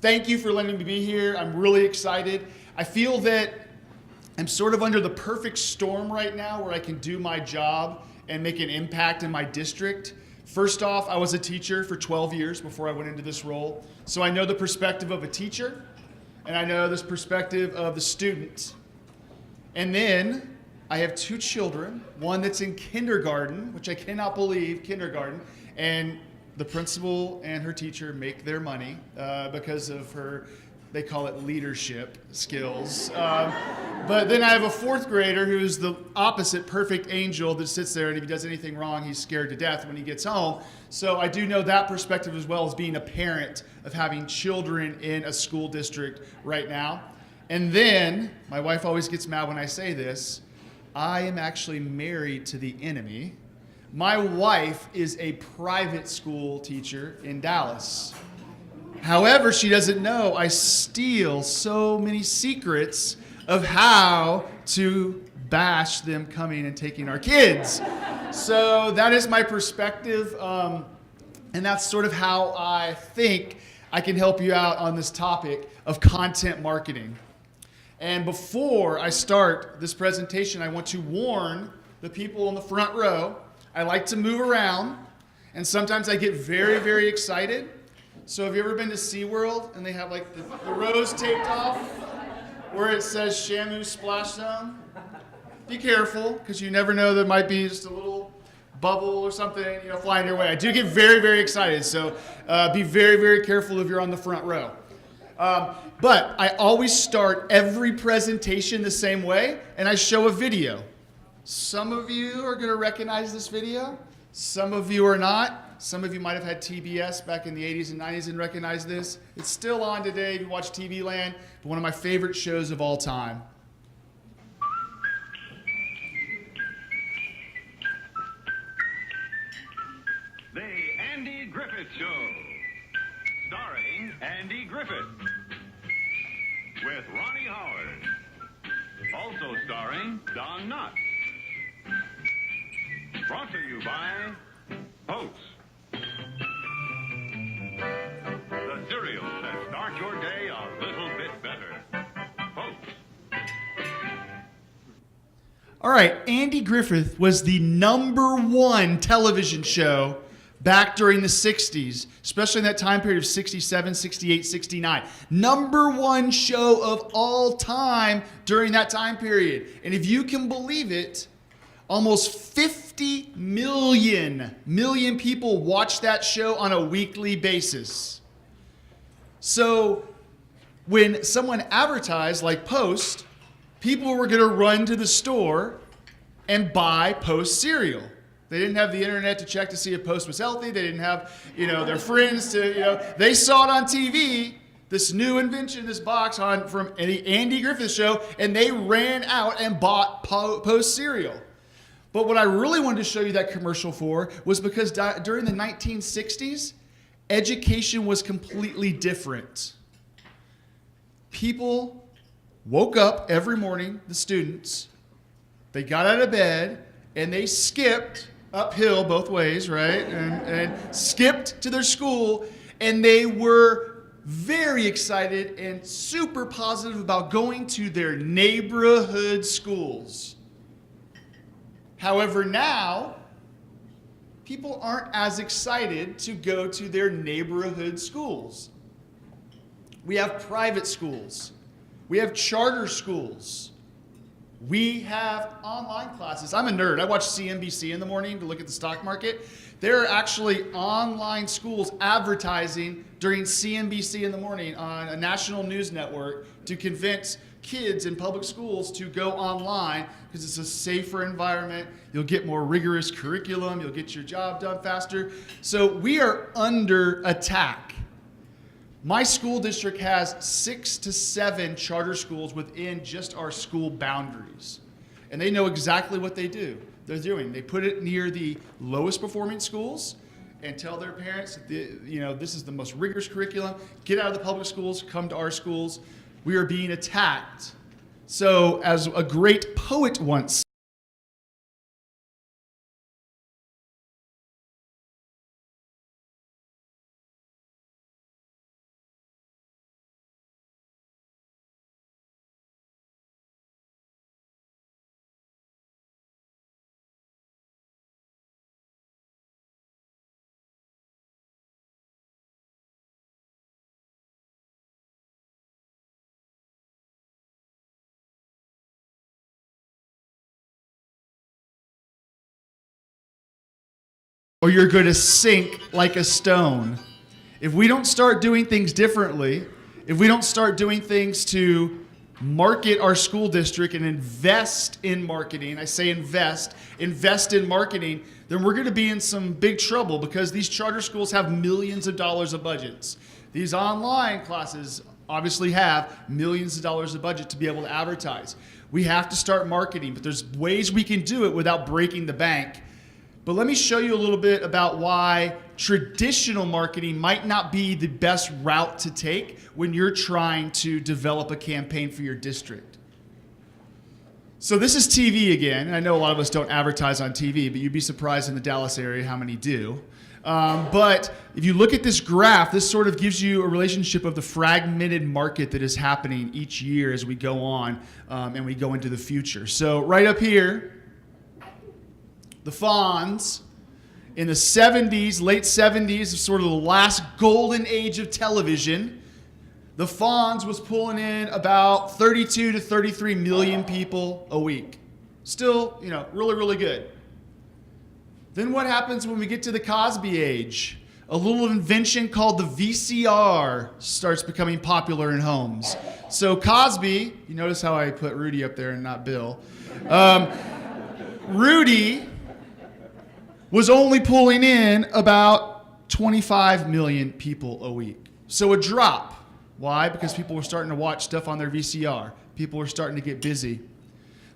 Thank you for letting me be here. I'm really excited. I feel that I'm sort of under the perfect storm right now where I can do my job and make an impact in my district. First off, I was a teacher for 12 years before I went into this role. So I know the perspective of a teacher, and I know this perspective of the student. And then I have 2 children, one that's in kindergarten, which I cannot believe, kindergarten, and the principal and her teacher make their money because of her, they call it leadership skills. But then I have a 4th grader who's the opposite perfect angel that sits there, and if he does anything wrong, he's scared to death when he gets home. So I do know that perspective as well as being a parent of having children in a school district right now. And then, my wife always gets mad when I say this, I am actually married to the enemy. My wife is a private school teacher in Dallas. However, she doesn't know I steal so many secrets of how to bash them coming and taking our kids. So that is my perspective, and that's sort of how I think I can help you out on this topic of content marketing. And before I start this presentation, I want to warn the people in the front row. I like to move around, and sometimes I get very, very excited. So have you ever been to SeaWorld and they have like the rows taped off where it says Shamu Splash Zone? Be careful, because you never know, there might be just a little bubble or something, flying your way. I do get very, very excited, so be very, very careful if you're on the front row. But I always start every presentation the same way, and I show a video. Some of you are going to recognize this video. Some of you are not. Some of you might have had TBS back in the 80s and 90s and recognize this. It's still on today if you watch TV Land, but one of my favorite shows of all time. The Andy Griffith Show, starring Andy Griffith, with Ronnie Howard, also starring Don Knotts. Brought to you by Post, the cereal that starts your day a little bit better. Post. All right, Andy Griffith was the #1 television show back during the 60s, especially in that time period of 67, 68, 69. #1 show of all time during that time period. And if you can believe it, almost 50 million people watch that show on a weekly basis. So when someone advertised like Post, people were going to run to the store and buy Post cereal. They didn't have the internet to check to see if Post was healthy. They didn't have, their friends to, they saw it on TV, this new invention, this box from the Andy Griffith Show, and they ran out and bought Post cereal. But what I really wanted to show you that commercial for was because during the 1960s, education was completely different. People woke up every morning, the students, they got out of bed, and they skipped uphill both ways, right? And skipped to their school, and they were very excited and super positive about going to their neighborhood schools. However, now, people aren't as excited to go to their neighborhood schools. We have private schools. We have charter schools. We have online classes. I'm a nerd. I watch CNBC in the morning to look at the stock market. There are actually online schools advertising during CNBC in the morning on a national news network to convince kids in public schools to go online because it's a safer environment. You'll get more rigorous curriculum. You'll get your job done faster. So we are under attack. My school district has 6 to 7 charter schools within just our school boundaries. And they know exactly what they're doing. They put it near the lowest performing schools and tell their parents, this is the most rigorous curriculum. Get out of the public schools, come to our schools. We are being attacked. So as a great poet once or you're going to sink like a stone. If we don't start doing things differently, if we don't start doing things to market our school district and invest in marketing, I say invest in marketing, then we're going to be in some big trouble because these charter schools have millions of dollars of budgets. These online classes obviously have millions of dollars of budget to be able to advertise. We have to start marketing, but there's ways we can do it without breaking the bank. But let me show you a little bit about why traditional marketing might not be the best route to take when you're trying to develop a campaign for your district. So this is TV again, and I know a lot of us don't advertise on TV, but you'd be surprised in the Dallas area how many do. But if you look at this graph, this sort of gives you a relationship of the fragmented market that is happening each year as we go on and we go into the future. So right up here, the Fonz in the 70s, late 70s, sort of the last golden age of television. The Fonz was pulling in about 32 to 33 million people a week. Still, really, really good. Then what happens when we get to the Cosby age? A little invention called the VCR starts becoming popular in homes. So Cosby, you notice how I put Rudy up there and not Bill. Rudy was only pulling in about 25 million people a week. So a drop. Why? Because people were starting to watch stuff on their VCR. People were starting to get busy.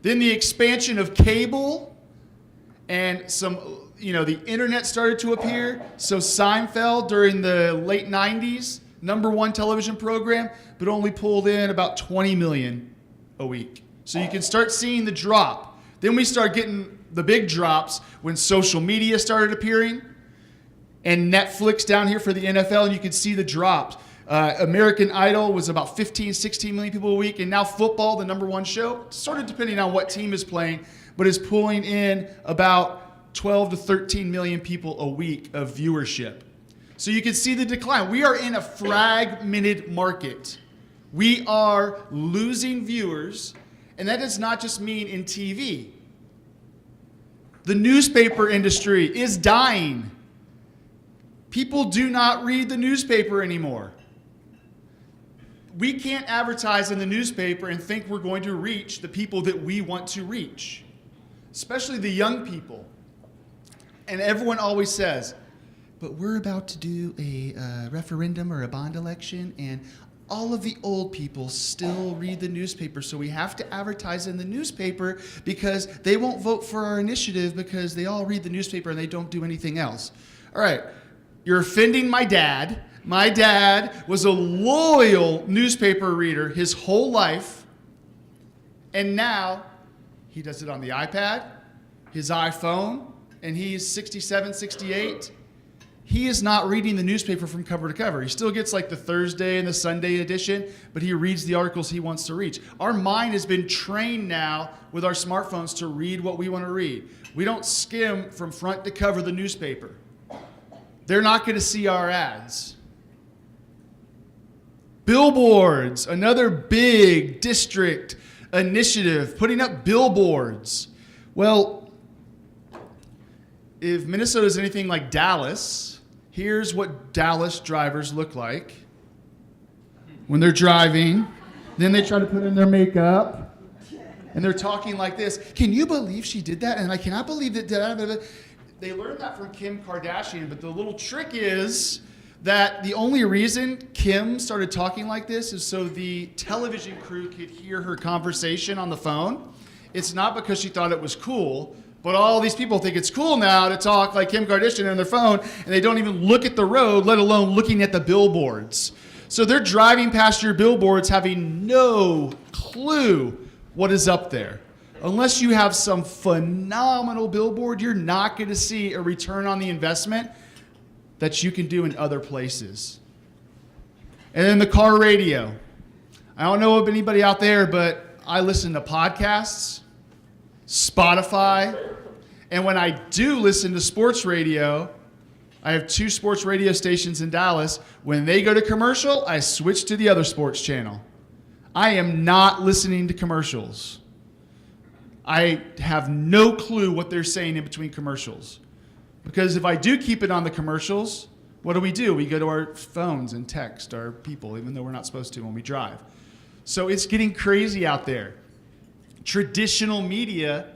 Then the expansion of cable and the internet started to appear. So Seinfeld during the late 90s, #1 television program, but only pulled in about 20 million a week. So you can start seeing the drop. Then we start getting the big drops when social media started appearing and Netflix down here for the NFL, and you can see the drops. American Idol was about 15, 16 million people a week, and now football, the #1 show, sort of depending on what team is playing, but is pulling in about 12 to 13 million people a week of viewership. So you can see the decline. We are in a fragmented market. We are losing viewers, and that does not just mean in TV. The newspaper industry is dying. People do not read the newspaper anymore. We can't advertise in the newspaper and think we're going to reach the people that we want to reach, especially the young people. And everyone always says, but we're about to do a referendum or a bond election, and all of the old people still read the newspaper, so we have to advertise in the newspaper because they won't vote for our initiative because they all read the newspaper and they don't do anything else. All right, you're offending my dad. My dad was a loyal newspaper reader his whole life, and now he does it on the iPad, his iPhone, and he's 67, 68. He is not reading the newspaper from cover to cover. He still gets like the Thursday and the Sunday edition, but he reads the articles he wants to read. Our mind has been trained now with our smartphones to read what we want to read. We don't skim from front to cover the newspaper. They're not going to see our ads. Billboards, another big district initiative, putting up billboards. Well, if Minnesota is anything like Dallas, here's what Dallas drivers look like when they're driving. Then they try to put in their makeup, and they're talking like this. Can you believe she did that? And I cannot believe that. They learned that from Kim Kardashian, but the little trick is that the only reason Kim started talking like this is so the television crew could hear her conversation on the phone. It's not because she thought it was cool, but all these people think it's cool now to talk like Kim Kardashian on their phone, and they don't even look at the road, let alone looking at the billboards. So they're driving past your billboards having no clue what is up there. Unless you have some phenomenal billboard, you're not going to see a return on the investment that you can do in other places. And then the car radio. I don't know of anybody out there, but I listen to podcasts, Spotify, and when I do listen to sports radio, I have 2 sports radio stations in Dallas. When they go to commercial, I switch to the other sports channel. I am not listening to commercials. I have no clue what they're saying in between commercials. Because if I do keep it on the commercials, what do? We go to our phones and text our people, even though we're not supposed to when we drive. So it's getting crazy out there. Traditional media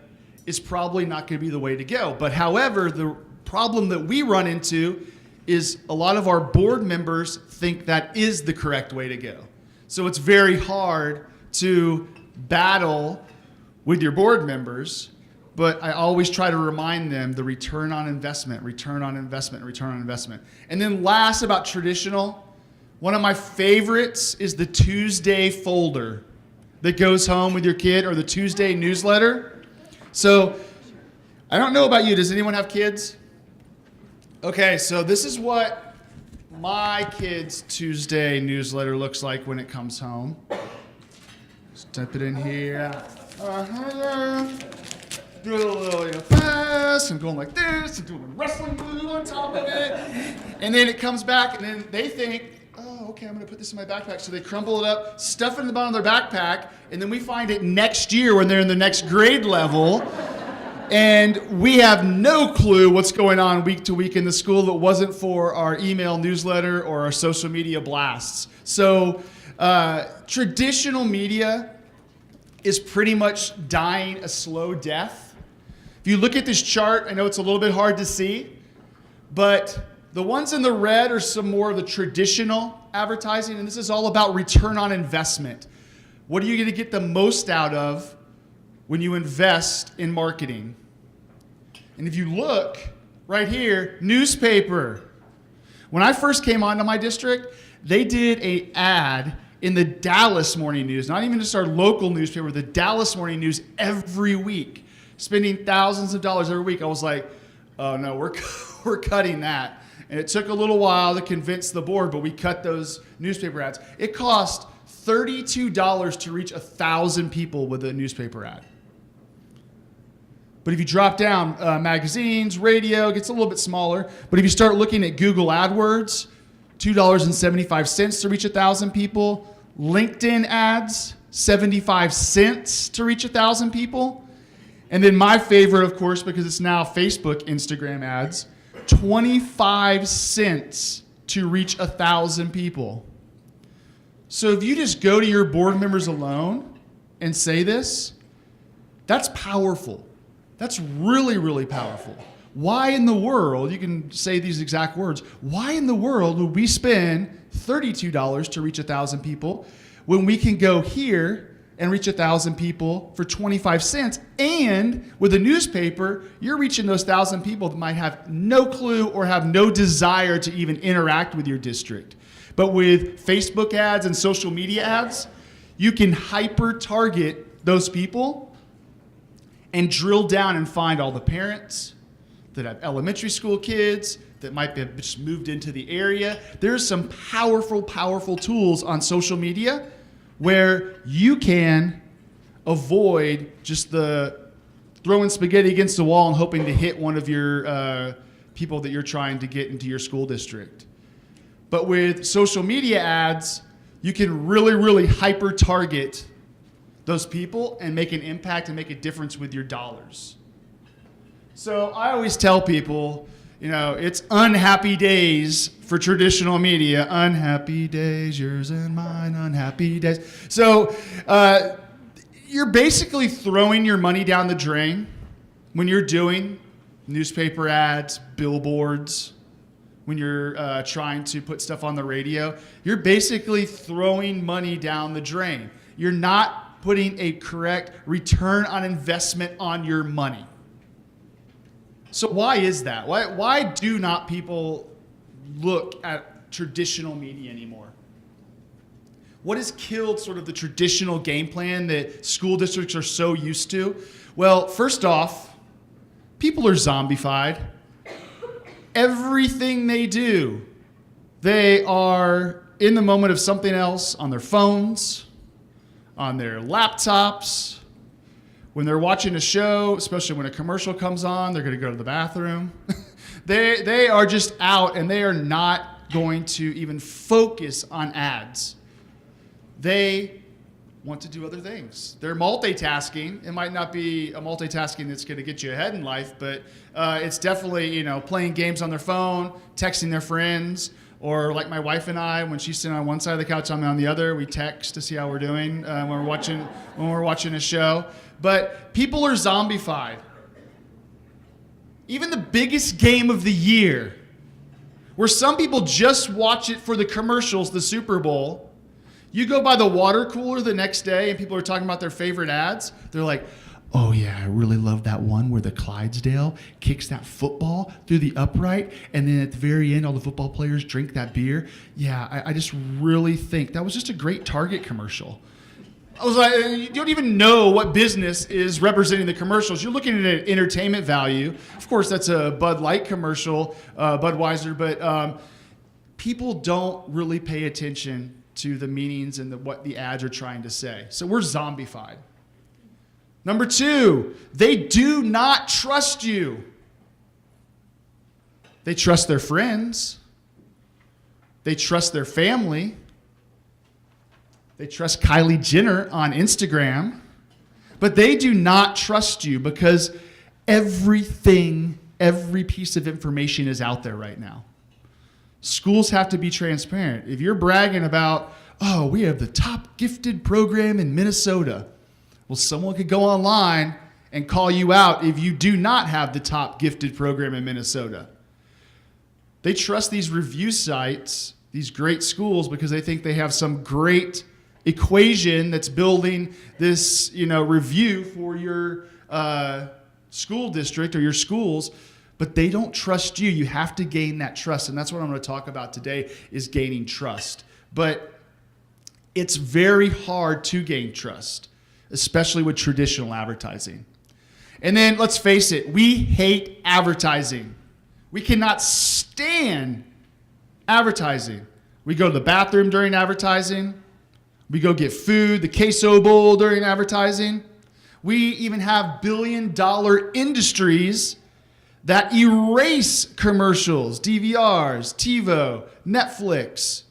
is probably not going to be the way to go. But however, the problem that we run into is a lot of our board members think that is the correct way to go. So it's very hard to battle with your board members, but I always try to remind them the return on investment, return on investment, return on investment. And then last, about traditional, one of my favorites is the Tuesday folder that goes home with your kid, or the Tuesday newsletter. So I don't know about you. Does anyone have kids? Okay, so this is what my kid's Tuesday newsletter looks like when it comes home. Step it in here. Do it a little fast. I'm going like this. I'm doing a wrestling move on top of it. And then it comes back, and then they think, oh, okay, I'm going to put this in my backpack. So they crumple it up, stuff it in the bottom of their backpack, and then we find it next year when they're in the next grade level. And we have no clue what's going on week to week in the school if it wasn't for our email newsletter or our social media blasts. So traditional media is pretty much dying a slow death. If you look at this chart, I know it's a little bit hard to see, but the ones in the red are some more of the traditional advertising, and this is all about return on investment. What are you going to get the most out of when you invest in marketing? And if you look right here, newspaper. When I first came onto my district, they did an ad in the Dallas Morning News, not even just our local newspaper, the Dallas Morning News every week, spending thousands of dollars every week. I was like, oh no, we're cutting that. And it took a little while to convince the board, but we cut those newspaper ads. It cost $32 to reach 1,000 people with a newspaper ad. But if you drop down magazines, radio, it gets a little bit smaller. But if you start looking at Google AdWords, $2.75 to reach 1,000 people. LinkedIn ads, 75 cents to reach 1,000 people. And then my favorite, of course, because it's now Facebook Instagram ads, 25 cents to reach 1,000 people. So if you just go to your board members alone and say this, that's powerful. That's really, really powerful. Why in the world, you can say these exact words, why in the world would we spend $32 to reach 1,000 people when we can go here and reach 1,000 people for 25 cents? And with a newspaper, you're reaching those 1,000 people that might have no clue or have no desire to even interact with your district. But with Facebook ads and social media ads, you can hyper-target those people and drill down and find all the parents that have elementary school kids that might have just moved into the area. There's some powerful, powerful tools on social media where you can avoid just the throwing spaghetti against the wall and hoping to hit one of your people that you're trying to get into your school district. But with social media ads, you can really, really hyper-target those people and make an impact and make a difference with your dollars. So I always tell people, it's unhappy days for traditional media. Unhappy days, yours and mine, unhappy days. So you're basically throwing your money down the drain when you're doing newspaper ads, billboards, when you're trying to put stuff on the radio. You're basically throwing money down the drain. You're not putting a correct return on investment on your money. So why is that? Why do not people look at traditional media anymore? What has killed sort of the traditional game plan that school districts are so used to? Well, first off, people are zombified. Everything they do, they are in the moment of something else on their phones, on their laptops. When they're watching a show, especially when a commercial comes on, they're going to go to the bathroom. They are just out, and they are not going to even focus on ads. They want to do other things. They're multitasking. It might not be a multitasking that's going to get you ahead in life, but it's definitely, playing games on their phone, texting their friends, or like my wife and I, when she's sitting on one side of the couch, I'm on the other. We text to see how we're doing when we're watching a show. But people are zombified. Even the biggest game of the year, where some people just watch it for the commercials, the Super Bowl. You go by the water cooler the next day and people are talking about their favorite ads. They're like, oh yeah, I really love that one where the Clydesdale kicks that football through the upright, and then at the very end, all the football players drink that beer. Yeah, I just really think that was just a great Target commercial. I was like, you don't even know what business is representing the commercials. You're looking at an entertainment value. Of course, that's a Bud Light commercial, Budweiser, but people don't really pay attention to the meanings and what the ads are trying to say. So we're zombified. Number 2, they do not trust you. They trust their friends. They trust their family. They trust Kylie Jenner on Instagram. But they do not trust you because every piece of information is out there right now. Schools have to be transparent. If you're bragging about, oh, we have the top gifted program in Minnesota, well, someone could go online and call you out if you do not have the top gifted program in Minnesota. They trust these review sites, these great schools, because they think they have some great equation that's building this, review for your school district or your schools, but they don't trust you. You have to gain that trust, and that's what I'm going to talk about today is gaining trust. But it's very hard to gain trust, especially with traditional advertising. And then let's face it, we hate advertising. We cannot stand advertising. We go to the bathroom during advertising. We go get food, the queso bowl during advertising. We even have billion-dollar industries that erase commercials, DVRs, TiVo, Netflix.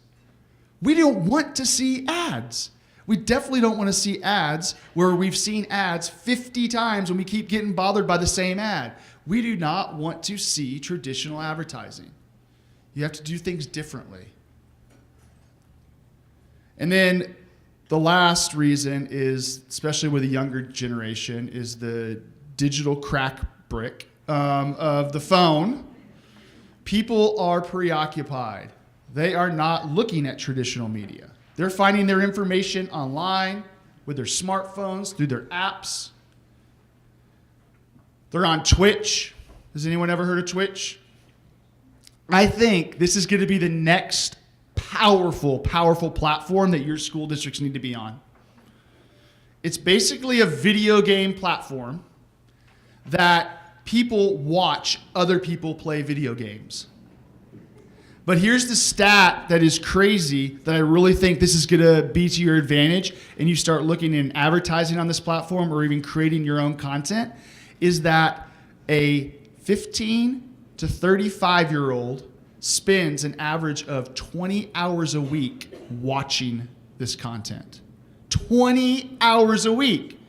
We don't want to see ads. We definitely don't want to see ads where we've seen ads 50 times and we keep getting bothered by the same ad. We do not want to see traditional advertising. You have to do things differently. And then the last reason is, especially with the younger generation, is the digital crack brick of the phone. People are preoccupied. They are not looking at traditional media. They're finding their information online with their smartphones, through their apps. They're on Twitch. Has anyone ever heard of Twitch? I think this is going to be the next powerful platform that your school districts need to be on. It's basically a video game platform that people watch other people play video games. But here's the stat that is crazy that I really think this is going to be to your advantage, and you start looking in advertising on this platform or even creating your own content, is that a 15 to 35-year-old spends an average of 20 hours a week watching this content. 20 hours a week.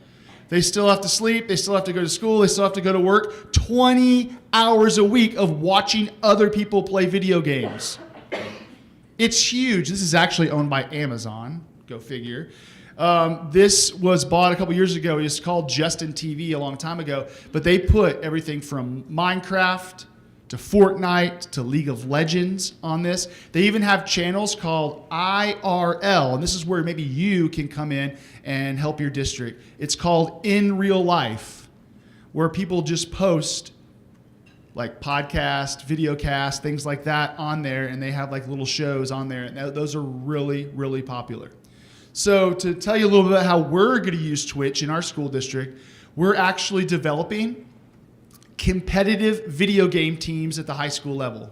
They still have to sleep. They still have to go to school. They still have to go to work. 20 hours a week of watching other people play video games. It's huge. This is actually owned by Amazon. Go figure. This was bought a couple years ago. It was called Justin TV a long time ago. But they put everything from Minecraft to Fortnite to League of Legends on this. They even have channels called IRL, and this is where maybe you can come in and help your district. It's called In Real Life, where people just post like podcast, video cast, things like that on there, and they have like little shows on there, and those are really, really popular. So to tell you a little bit about how we're going to use Twitch in our school district, we're actually developing competitive video game teams at the high school level.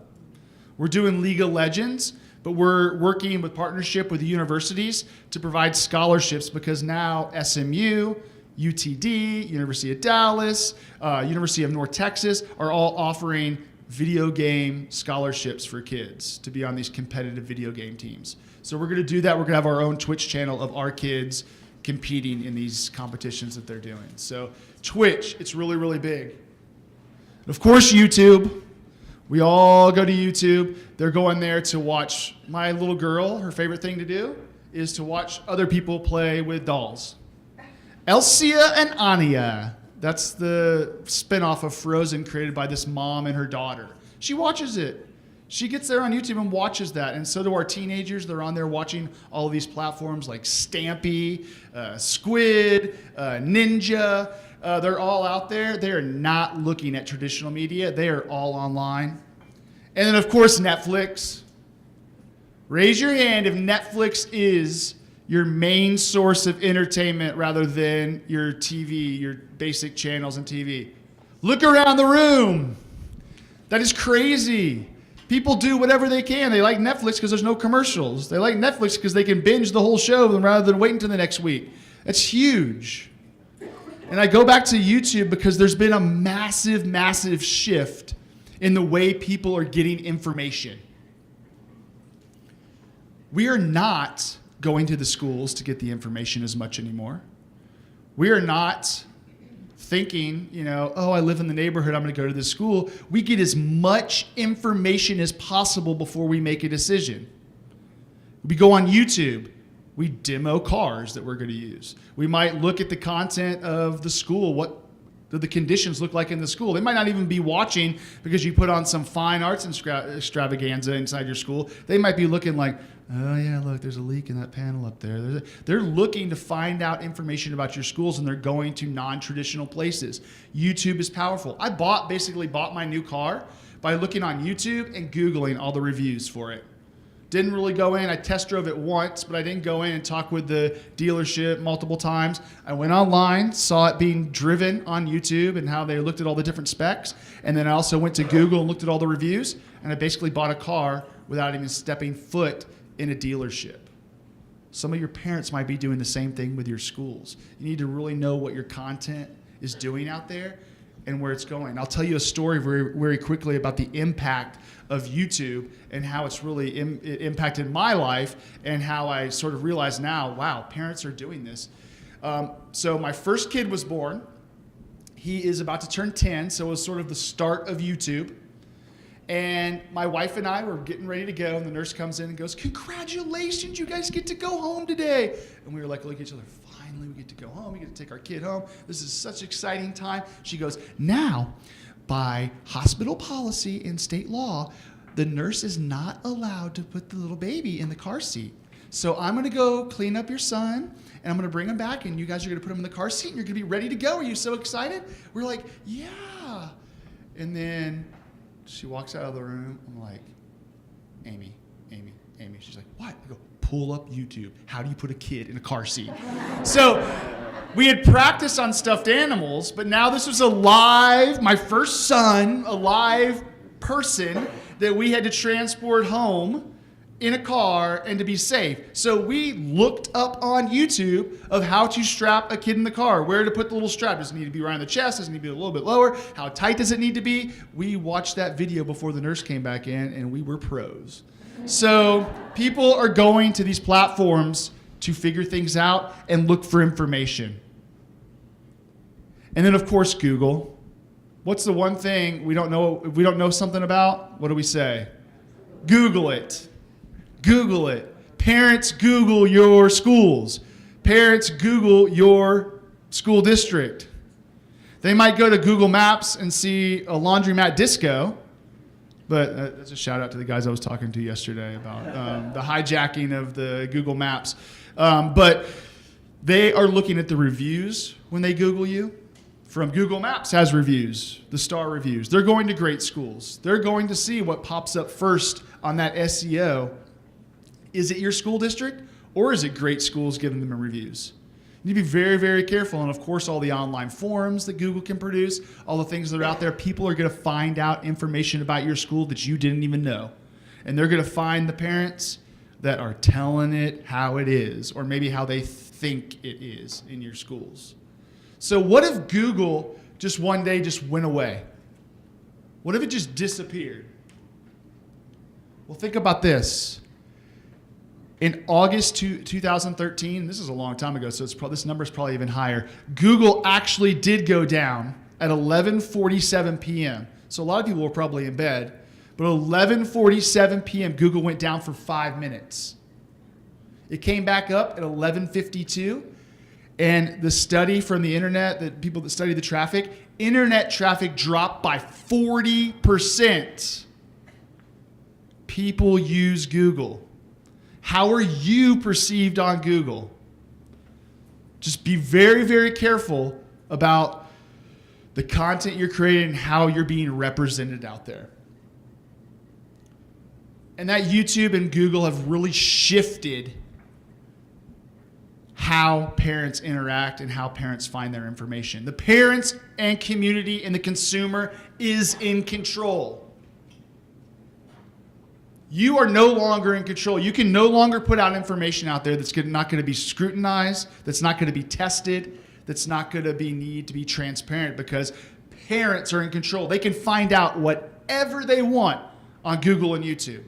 We're doing League of Legends, but we're working with partnership with the universities to provide scholarships because now SMU, UTD, University of Dallas, University of North Texas are all offering video game scholarships for kids to be on these competitive video game teams. So we're going to do that. We're going to have our own Twitch channel of our kids competing in these competitions that they're doing. So Twitch, it's really, really big. And of course, YouTube. We all go to YouTube. They're going there to watch my little girl. Her favorite thing to do is to watch other people play with dolls. Elsia and Anya. That's the spinoff of Frozen created by this mom and her daughter. She watches it. She gets there on YouTube and watches that. And so do our teenagers. They're on there watching all of these platforms like Stampy, Squid, Ninja. They're all out there. They are not looking at traditional media. They are all online. And then, of course, Netflix. Raise your hand if Netflix is your main source of entertainment rather than your TV, your basic channels and TV. Look around the room. That is crazy. People do whatever they can. They like Netflix because there's no commercials. They like Netflix because they can binge the whole show rather than wait until the next week. That's huge. And I go back to YouTube because there's been a massive, massive shift in the way people are getting information. We are not going to the schools to get the information as much anymore. We are not thinking, oh, I live in the neighborhood, I'm going to go to this school. We get as much information as possible before we make a decision. We go on YouTube. We demo cars that we're going to use. We might look at the content of the school. What do the conditions look like in the school? They might not even be watching because you put on some fine arts extravaganza inside your school. They might be looking like, oh yeah, look, there's a leak in that panel up there. They're looking to find out information about your schools, and they're going to non-traditional places. YouTube is powerful. I basically bought my new car by looking on YouTube and Googling all the reviews for it. Didn't really go in. I test drove it once, but I didn't go in and talk with the dealership multiple times. I went online, saw it being driven on YouTube and how they looked at all the different specs. And then I also went to Google and looked at all the reviews. And I basically bought a car without even stepping foot in a dealership. Some of your parents might be doing the same thing with your schools. You need to really know what your content is doing out there and where it's going. I'll tell you a story very, very quickly about the impact of YouTube and how it's really impacted my life and how I sort of realize now, wow, parents are doing this. So my first kid was born. He is about to turn 10, so it was sort of the start of YouTube. And my wife and I were getting ready to go, and the nurse comes in and goes, congratulations, you guys get to go home today. And we were like, look at each other, finally we get to go home. We get to take our kid home. This is such an exciting time. She goes, now, by hospital policy and state law, the nurse is not allowed to put the little baby in the car seat. So I'm going to go clean up your son, and I'm going to bring him back, and you guys are going to put him in the car seat, and you're going to be ready to go. Are you so excited? We're like, yeah. And then she walks out of the room. I'm like, Amy. She's like, what? I go, pull up YouTube. How do you put a kid in a car seat? So we had practiced on stuffed animals, but now this was my first son, a live person that we had to transport home in a car and to be safe. So we looked up on YouTube of how to strap a kid in the car, where to put the little strap. Does it need to be around the chest? Does it need to be a little bit lower? How tight does it need to be? We watched that video before the nurse came back in, and we were pros. So people are going to these platforms to figure things out and look for information. And then, of course, Google. What's the one thing we don't know? If we don't know something about, what do we say? Google it. Google it. Parents, Google your schools. Parents, Google your school district. They might go to Google Maps and see a laundromat disco, but that's a shout out to the guys I was talking to yesterday about the hijacking of the Google Maps. But they are looking at the reviews when they Google you. From Google Maps has reviews, the star reviews. They're going to great schools. They're going to see what pops up first on that SEO. Is it your school district, or is it great schools giving them reviews? You need to be very, very careful. And of course, all the online forums that Google can produce, all the things that are out there, people are going to find out information about your school that you didn't even know. And they're going to find the parents that are telling it how it is, or maybe how they think it is in your schools. So what if Google just one day just went away? What if it just disappeared? Well, think about this. In August 2013, this is a long time ago, so this number is probably even higher. Google actually did go down at 11:47 p.m. So a lot of people were probably in bed, but at 11:47 p.m., Google went down for 5 minutes. It came back up at 11:52, and the study from the internet, the people that study the traffic, internet traffic dropped by 40%. People use Google. How are you perceived on Google? Just be very, very careful about the content you're creating and how you're being represented out there. And that YouTube and Google have really shifted how parents interact and how parents find their information. The parents and community and the consumer is in control. You are no longer in control. You can no longer put out information out there that's not going to be scrutinized, that's not going to be tested, that's not going to need to be transparent, because parents are in control. They can find out whatever they want on Google and YouTube.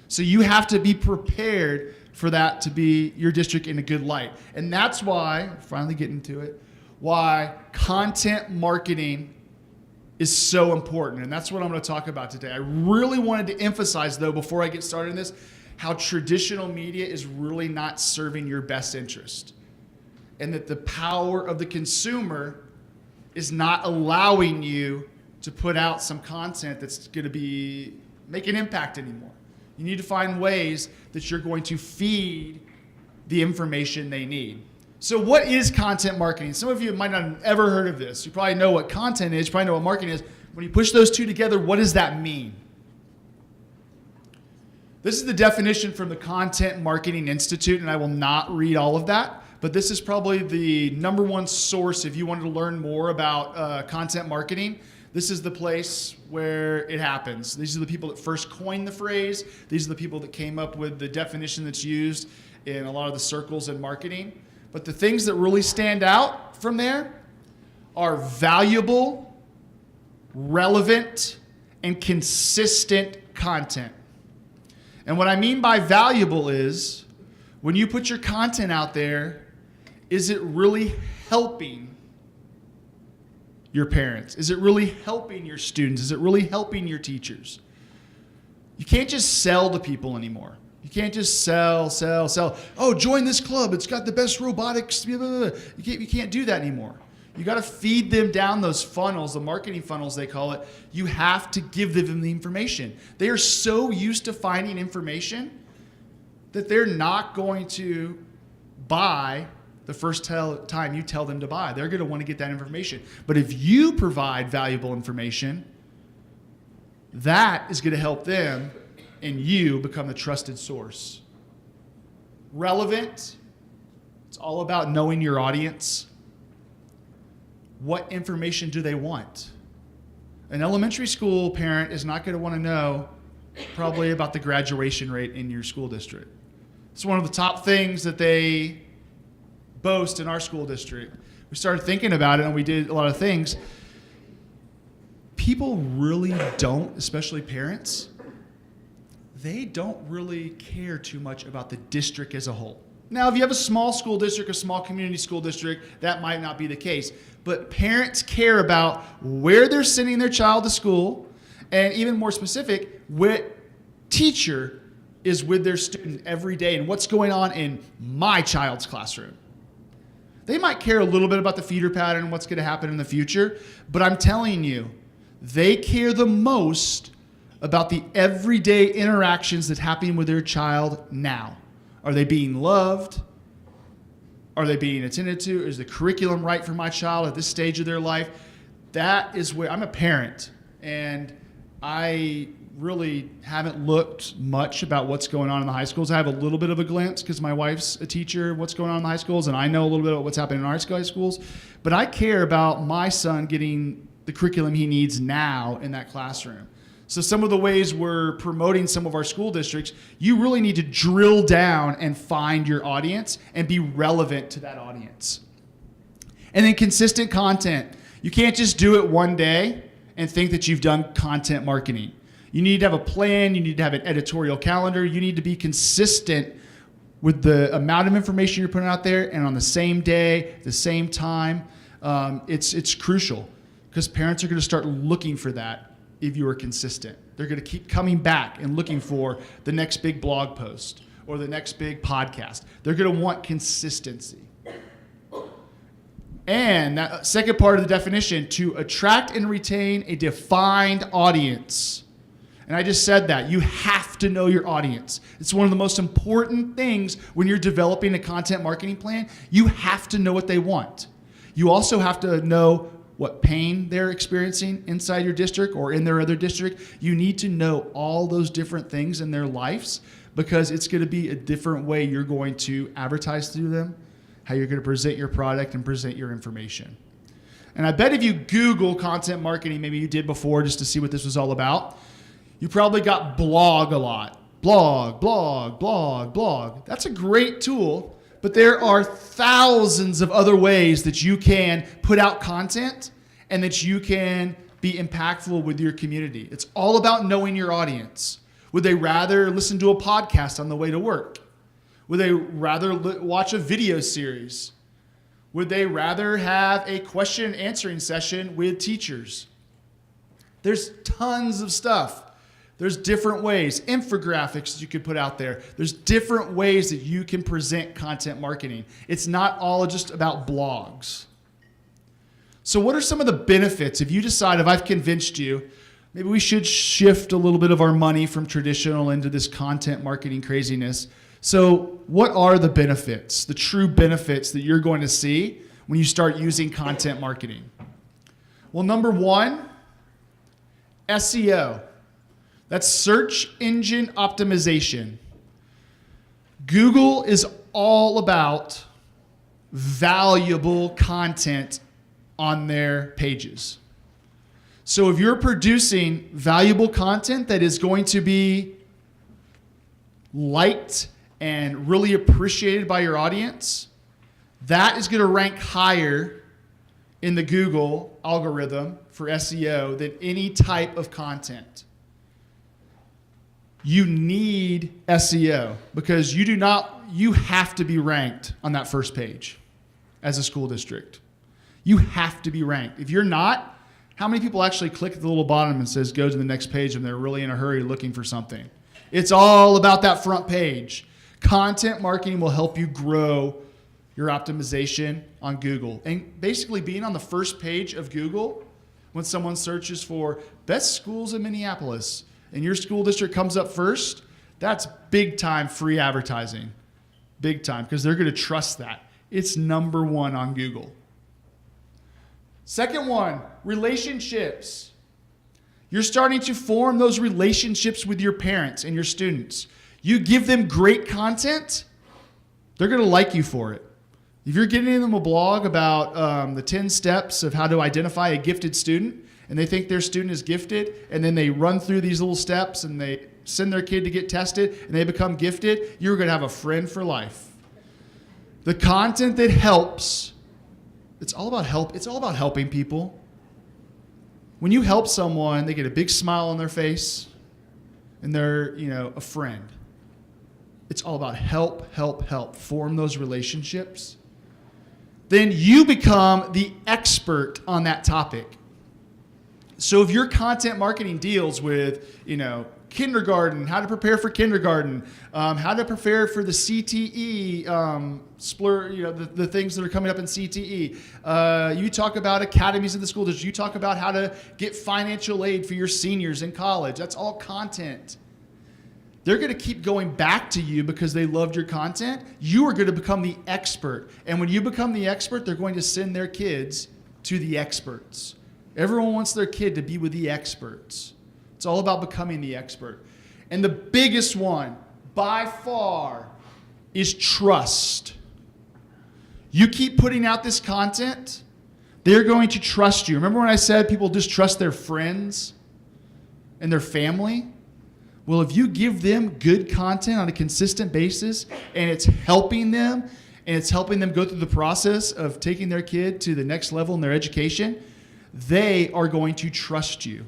So you have to be prepared for that to be your district in a good light. And that's why, finally getting to it, why content marketing is so important. And that's what I'm going to talk about today. I really wanted to emphasize, though, before I get started in this, how traditional media is really not serving your best interest. And that the power of the consumer is not allowing you to put out some content that's going to make an impact anymore. You need to find ways that you're going to feed the information they need. So what is content marketing? Some of you might not have ever heard of this. You probably know what content is. You probably know what marketing is. When you push those two together, what does that mean? This is the definition from the Content Marketing Institute, and I will not read all of that, but this is probably the number one source if you wanted to learn more about content marketing. This is the place where it happens. These are the people that first coined the phrase. These are the people that came up with the definition that's used in a lot of the circles in marketing. But the things that really stand out from there are valuable, relevant, and consistent content. And what I mean by valuable is when you put your content out there, is it really helping your parents? Is it really helping your students? Is it really helping your teachers? You can't just sell to people anymore. You can't just sell. Oh, join this club. It's got the best robotics. Blah, blah, blah. You can't do that anymore. You got to feed them down those funnels, the marketing funnels they call it. You have to give them the information. They are so used to finding information that they're not going to buy the first time you tell them to buy. They're going to want to get that information. But if you provide valuable information, that is going to help them and you become the trusted source. Relevant, it's all about knowing your audience. What information do they want? An elementary school parent is not going to want to know probably about the graduation rate in your school district. It's one of the top things that they boast in our school district. We started thinking about it and we did a lot of things. People really don't, especially parents, they don't really care too much about the district as a whole. Now, if you have a small school district, a small community school district, that might not be the case. But parents care about where they're sending their child to school, and even more specific, what teacher is with their student every day and what's going on in my child's classroom. They might care a little bit about the feeder pattern and what's going to happen in the future, but I'm telling you, they care the most about the everyday interactions that happen with their child now. Are they being loved? Are they being attended to? Is the curriculum right for my child at this stage of their life? That is where I'm a parent, and I really haven't looked much about what's going on in the high schools. I have a little bit of a glimpse because my wife's a teacher of what's going on in the high schools, and I know a little bit about what's happening in our high schools. But I care about my son getting the curriculum he needs now in that classroom. So some of the ways we're promoting some of our school districts, you really need to drill down and find your audience and be relevant to that audience. And then consistent content. You can't just do it one day and think that you've done content marketing. You need to have a plan. You need to have an editorial calendar. You need to be consistent with the amount of information you're putting out there and on the same day, the same time, it's crucial because parents are going to start looking for that if you are consistent. They're going to keep coming back and looking for the next big blog post or the next big podcast. They're going to want consistency. And that second part of the definition, to attract and retain a defined audience. And I just said that. You have to know your audience. It's one of the most important things when you're developing a content marketing plan. You have to know what they want. You also have to know what pain they're experiencing inside your district or in their other district. You need to know all those different things in their lives because it's going to be a different way you're going to advertise through them, how you're going to present your product and present your information. And I bet if you Google content marketing, maybe you did before just to see what this was all about, you probably got blog a lot. Blog, blog, blog, blog. That's a great tool, but there are thousands of other ways that you can put out content and that you can be impactful with your community. It's all about knowing your audience. Would they rather listen to a podcast on the way to work? Would they rather watch a video series? Would they rather have a question and answering session with teachers? There's tons of stuff. There's different ways, infographics you could put out there. There's different ways that you can present content marketing. It's not all just about blogs. So what are some of the benefits if you decide, if I've convinced you, maybe we should shift a little bit of our money from traditional into this content marketing craziness. So what are the benefits, the true benefits that you're going to see when you start using content marketing? Well, number one, SEO. That's search engine optimization. Google is all about valuable content on their pages. So if you're producing valuable content that is going to be liked and really appreciated by your audience, that is going to rank higher in the Google algorithm for SEO than any type of content. You need SEO because you have to be ranked on that first page as a school district. You have to be ranked. If you're not, how many people actually click at the little bottom and says go to the next page and they're really in a hurry looking for something? It's all about that front page. Content marketing will help you grow your optimization on Google. And basically being on the first page of Google when someone searches for best schools in Minneapolis, and your school district comes up first, that's big time free advertising. Big time, because they're going to trust that. It's number one on Google. Second one, relationships. You're starting to form those relationships with your parents and your students. You give them great content, they're going to like you for it. If you're giving them a blog about the 10 steps of how to identify a gifted student, and they think their student is gifted, and then they run through these little steps and they send their kid to get tested and they become gifted, you're going to have a friend for life. The content that helps, it's all about help. It's all about helping people. When you help someone, they get a big smile on their face and they're, a friend. It's all about help, help, help. Form those relationships. Then you become the expert on that topic. So if your content marketing deals with, kindergarten, how to prepare for kindergarten, how to prepare for the CTE, the things that are coming up in CTE. You talk about academies in the school district. You talk about how to get financial aid for your seniors in college. That's all content. They're going to keep going back to you because they loved your content. You are going to become the expert. And when you become the expert, they're going to send their kids to the experts. Everyone wants their kid to be with the experts. It's all about becoming the expert. And the biggest one, by far, is trust. You keep putting out this content, they're going to trust you. Remember when I said people just trust their friends and their family? Well, if you give them good content on a consistent basis and it's helping them and it's helping them go through the process of taking their kid to the next level in their education, they are going to trust you.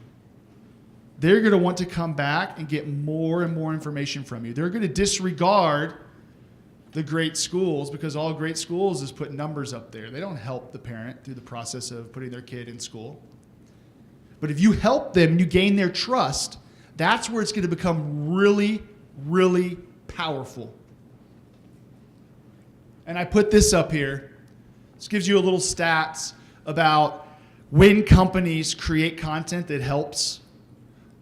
They're going to want to come back and get more and more information from you. They're going to disregard the great schools, because all great schools is put numbers up there. They don't help the parent through the process of putting their kid in school. But if you help them, you gain their trust, that's where it's going to become really, really powerful. And I put this up here. This gives you a little stats about when companies create content that helps.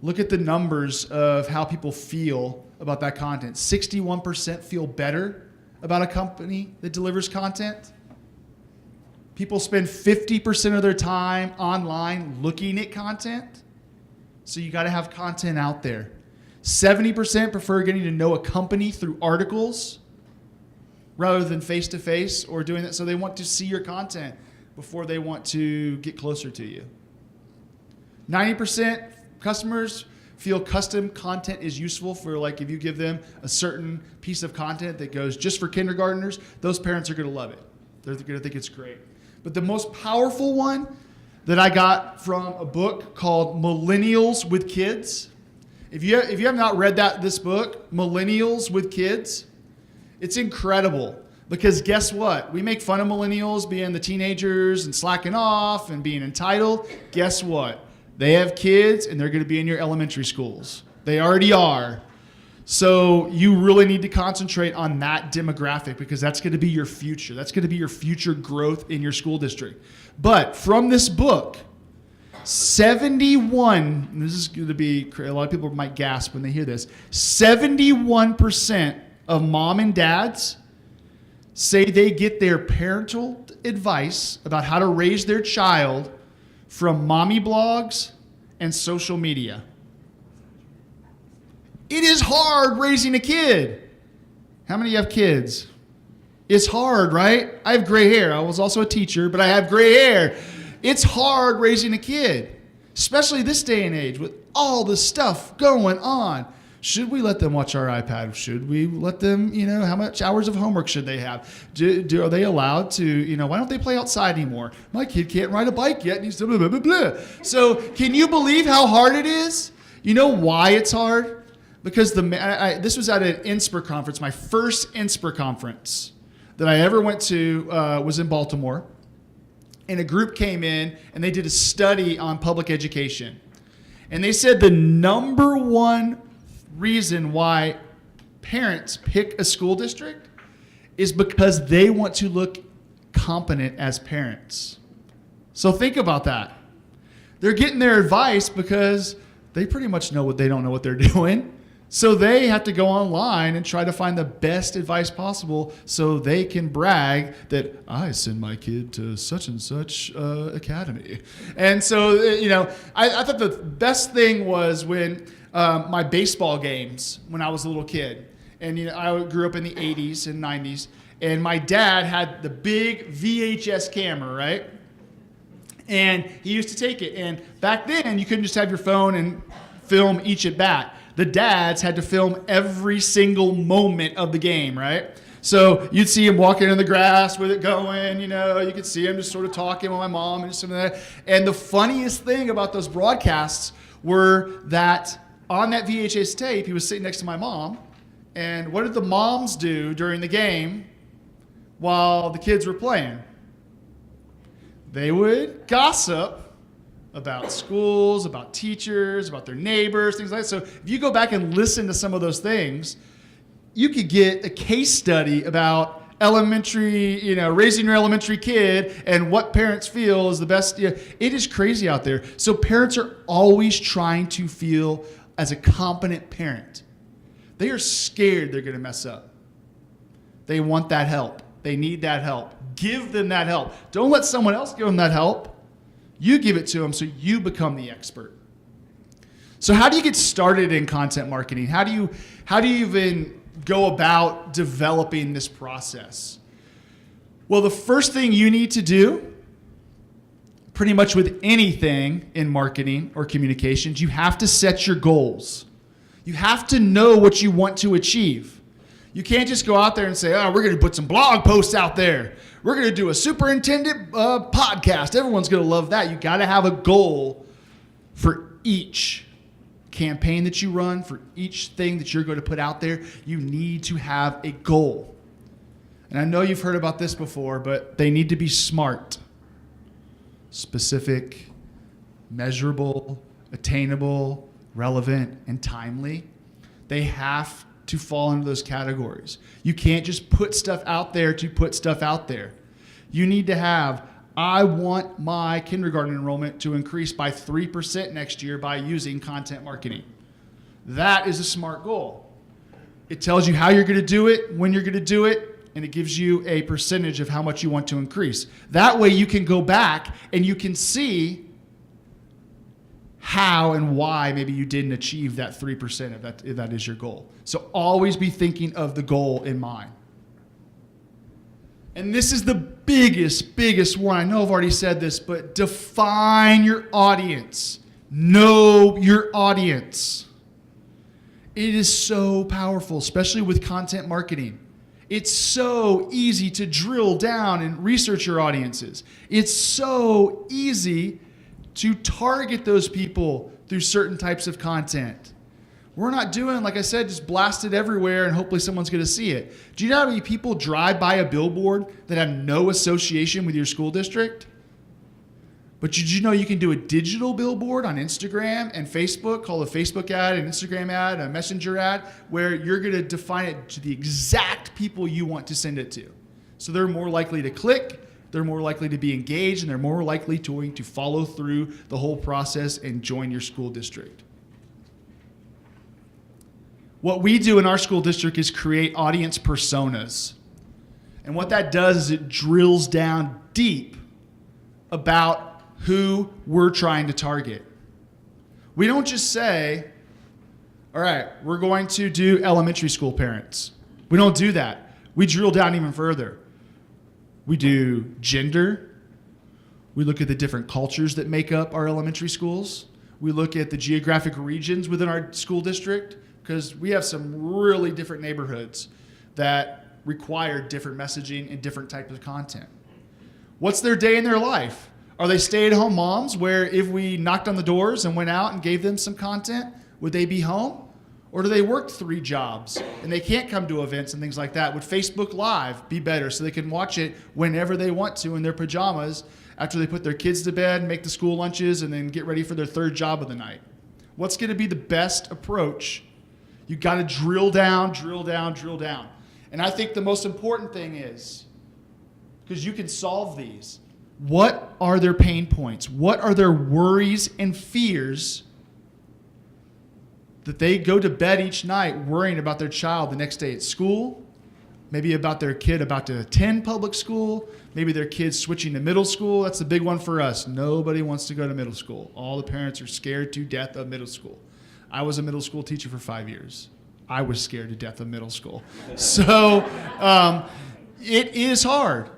Look at the numbers of how people feel about that content. 61% feel better about a company that delivers content. People spend 50% of their time online looking at content. So you got to have content out there. 70% prefer getting to know a company through articles rather than face-to-face or doing that. So they want to see your content before they want to get closer to you. 90% customers feel custom content is useful for, like, if you give them a certain piece of content that goes just for kindergartners, those parents are going to love it. They're going to think it's great. But the most powerful one that I got from a book called Millennials with Kids. If you have not read this book, Millennials with Kids, it's incredible. Because guess what? We make fun of millennials being the teenagers and slacking off and being entitled. Guess what? They have kids, and they're going to be in your elementary schools. They already are. So you really need to concentrate on that demographic, because that's going to be your future. That's going to be your future growth in your school district. But from this book, 71, and this is going to be, a lot of people might gasp when they hear this, 71% of mom and dads say they get their parental advice about how to raise their child from mommy blogs and social media. It is hard raising a kid. How many of you have kids? It's hard, right? I have gray hair. I was also a teacher, but I have gray hair. It's hard raising a kid, especially this day and age with all the stuff going on. Should we let them watch our iPad? Should we let them, how much hours of homework should they have? Are they allowed to, why don't they play outside anymore? My kid can't ride a bike yet. And he's blah, blah, blah, blah. So can you believe how hard it is? You know why it's hard? Because this was at an MinnSPRA conference. My first MinnSPRA conference that I ever went to was in Baltimore. And a group came in and they did a study on public education. And they said the number one reason why parents pick a school district is because they want to look competent as parents. So think about that. They're getting their advice because they pretty much know they don't know what they're doing. So they have to go online and try to find the best advice possible so they can brag that I send my kid to such and such academy. And so, I thought the best thing was when my baseball games when I was a little kid. And I grew up in the 80s and 90s. And my dad had the big VHS camera, right? And he used to take it. And back then, you couldn't just have your phone and film each at bat. The dads had to film every single moment of the game, right? So you'd see him walking in the grass with it going, you could see him just sort of talking with my mom and some of that. And the funniest thing about those broadcasts were that on that VHS tape, he was sitting next to my mom. And what did the moms do during the game while the kids were playing? They would gossip about schools, about teachers, about their neighbors, things like that. So if you go back and listen to some of those things, you could get a case study about elementary, raising your elementary kid and what parents feel is the best. It is crazy out there. So parents are always trying to feel as a competent parent. They are scared they're going to mess up. They want that help. They need that help. Give them that help. Don't let someone else give them that help. You give it to them so you become the expert. So how do you get started in content marketing? How do you even go about developing this process? Well, the first thing you need to do, pretty much with anything in marketing or communications, you have to set your goals. You have to know what you want to achieve. You can't just go out there and say, we're going to put some blog posts out there. We're going to do a superintendent podcast. Everyone's going to love that. You got to have a goal for each campaign that you run, for each thing that you're going to put out there. You need to have a goal. And I know you've heard about this before, but they need to be smart, specific, measurable, attainable, relevant, and timely. They have to fall into those categories. You can't just put stuff out there to put stuff out there. You need to have, I want my kindergarten enrollment to increase by 3% next year by using content marketing. That is a smart goal. It tells you how you're going to do it, when you're going to do it, and it gives you a percentage of how much you want to increase. That way you can go back and you can see how and why maybe you didn't achieve that 3% if that is your goal. So always be thinking of the goal in mind. And this is the biggest one. I know I've already said this, but define your audience. Know your audience. It is so powerful, especially with content marketing. It's so easy to drill down and research your audiences. It's so easy to target those people through certain types of content. We're not doing, like I said, just blast it everywhere and hopefully someone's going to see it. Do you know how many people drive by a billboard that have no association with your school district? But did you know you can do a digital billboard on Instagram and Facebook, called a Facebook ad, an Instagram ad, a Messenger ad, where you're going to define it to the exact people you want to send it to. So they're more likely to click, they're more likely to be engaged, and they're more likely to follow through the whole process and join your school district. What we do in our school district is create audience personas. And what that does is it drills down deep about who we're trying to target. We don't just say, all right, we're going to do elementary school parents. We don't do that. We drill down even further. We do gender. We look at the different cultures that make up our elementary schools. We look at the geographic regions within our school district, because we have some really different neighborhoods that require different messaging and different types of content. What's their day in their life? Are they stay-at-home moms where if we knocked on the doors and went out and gave them some content, would they be home? Or do they work 3 jobs and they can't come to events and things like that? Would Facebook Live be better so they can watch it whenever they want to in their pajamas after they put their kids to bed, make the school lunches, and then get ready for their 3rd job of the night? What's going to be the best approach? You've got to drill down. And I think the most important thing is, because you can solve these, what are their pain points? What are their worries and fears that they go to bed each night worrying about their child the next day at school, maybe about their kid about to attend public school, maybe their kid switching to middle school? That's the big one for us. Nobody wants to go to middle school. All the parents are scared to death of middle school. I was a middle school teacher for 5 years. I was scared to death of middle school. So it is hard.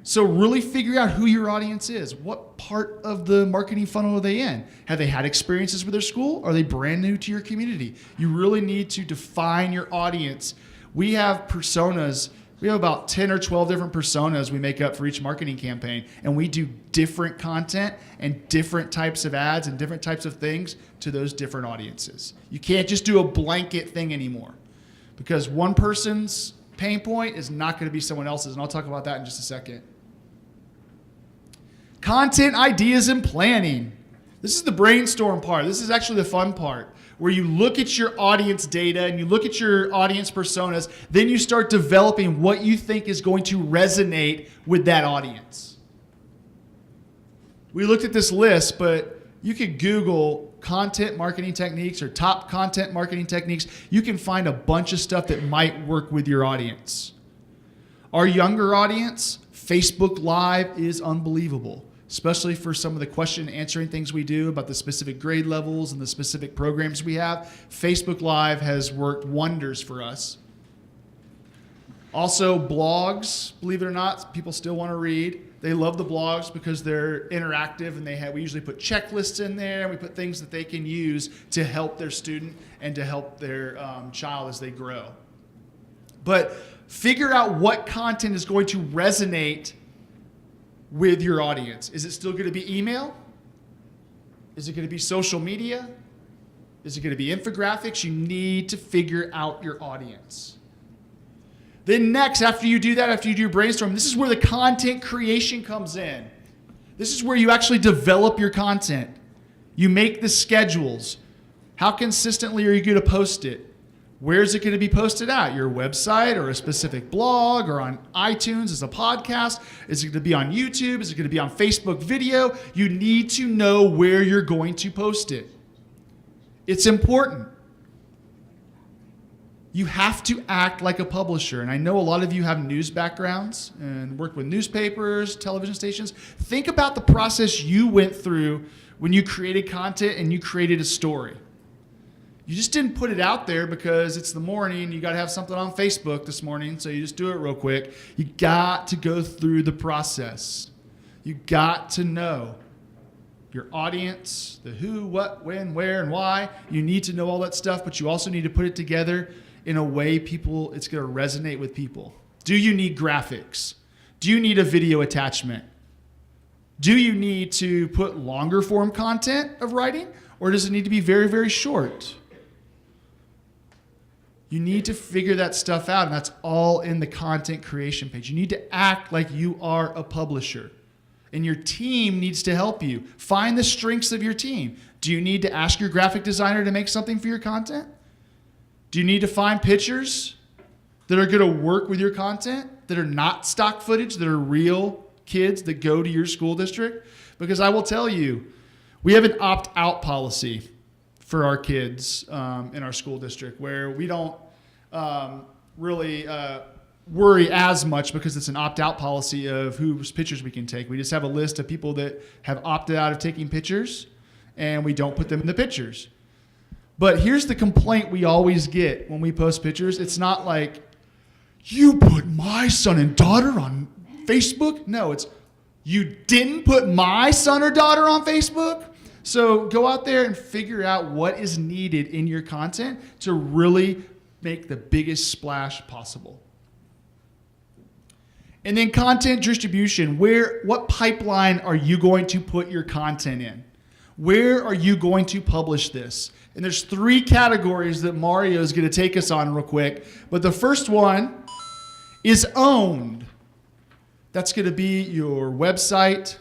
So really figure out who your audience is. What part of the marketing funnel are they in? Have they had experiences with their school? Are they brand new to your community? You really need to define your audience. We have personas. We have about 10 or 12 different personas we make up for each marketing campaign, and we do different content and different types of ads and different types of things to those different audiences. You can't just do a blanket thing anymore, because one person's pain point is not going to be someone else's, and I'll talk about that in just a second. Content ideas and planning. This is the brainstorm part. This is actually the fun part, where you look at your audience data and you look at your audience personas, then you start developing what you think is going to resonate with that audience. We looked at this list, but you could Google content marketing techniques or top content marketing techniques. You can find a bunch of stuff that might work with your audience. Our younger audience, Facebook Live is unbelievable, especially for some of the question answering things we do about the specific grade levels and the specific programs we have. Facebook Live has worked wonders for us. Also, blogs, believe it or not, people still want to read. They love the blogs because they're interactive, and we usually put checklists in there, and we put things that they can use to help their student and to help their child as they grow. But figure out what content is going to resonate with your audience. Is it still going to be email? Is it going to be social media? Is it going to be infographics? You need to figure out your audience. Then next, after you do that, after you do your brainstorm, this is where the content creation comes in. This is where you actually develop your content. You make the schedules. How consistently are you going to post it? Where is it going to be posted at? Your website or a specific blog or on iTunes as a podcast? Is it going to be on YouTube? Is it going to be on Facebook video? You need to know where you're going to post it. It's important. You have to act like a publisher. And I know a lot of you have news backgrounds and work with newspapers, television stations. Think about the process you went through when you created content and you created a story. You just didn't put it out there because it's the morning. You got to have something on Facebook this morning, so you just do it real quick. You got to go through the process. You got to know your audience, the who, what, when, where, and why. You need to know all that stuff, but you also need to put it together in a way it's going to resonate with people. Do you need graphics? Do you need a video attachment? Do you need to put longer form content of writing, or does it need to be very, very short? You need to figure that stuff out, and that's all in the content creation page. You need to act like you are a publisher, and your team needs to help you. Find the strengths of your team. Do you need to ask your graphic designer to make something for your content? Do you need to find pictures that are going to work with your content, that are not stock footage, that are real kids that go to your school district? Because I will tell you, we have an opt-out policy for our kids in our school district where we don't really worry as much because it's an opt-out policy of whose pictures we can take. We just have a list of people that have opted out of taking pictures, and we don't put them in the pictures. But here's the complaint we always get when we post pictures. It's not like, you put my son and daughter on Facebook. No, it's, you didn't put my son or daughter on Facebook. So go out there and figure out what is needed in your content to really make the biggest splash possible. And then content distribution. What pipeline are you going to put your content in? Where are you going to publish this? And there's 3 categories that Mario is going to take us on real quick. But the first one is owned. That's going to be your website.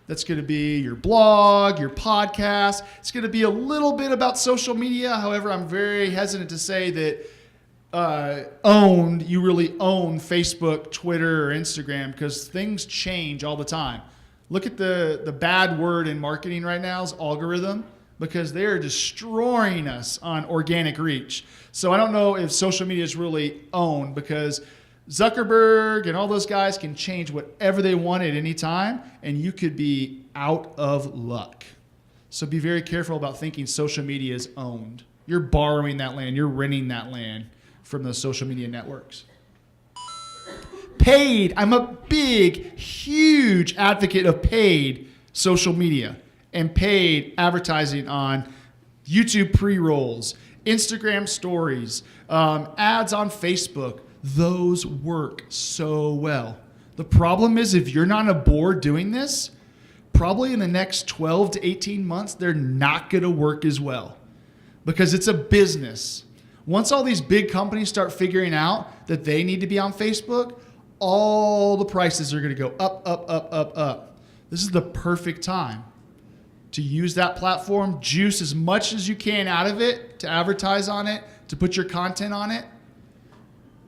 That's going to be your blog, your podcast. It's going to be a little bit about social media. However, I'm very hesitant to say that owned, you really own Facebook, Twitter, or Instagram because things change all the time. Look at the bad word in marketing right now is algorithm, because they are destroying us on organic reach. So I don't know if social media is really owned because Zuckerberg and all those guys can change whatever they want at any time, and you could be out of luck. So be very careful about thinking social media is owned. You're borrowing that land. You're renting that land from those social media networks. Paid. I'm a big, huge advocate of paid social media and paid advertising on YouTube pre-rolls, Instagram stories, ads on Facebook. Those work so well. The problem is if you're not on a board doing this, probably in the next 12 to 18 months, they're not going to work as well because it's a business. Once all these big companies start figuring out that they need to be on Facebook, all the prices are going to go up, up, up, up, up. This is the perfect time to use that platform, juice as much as you can out of it, to advertise on it, to put your content on it.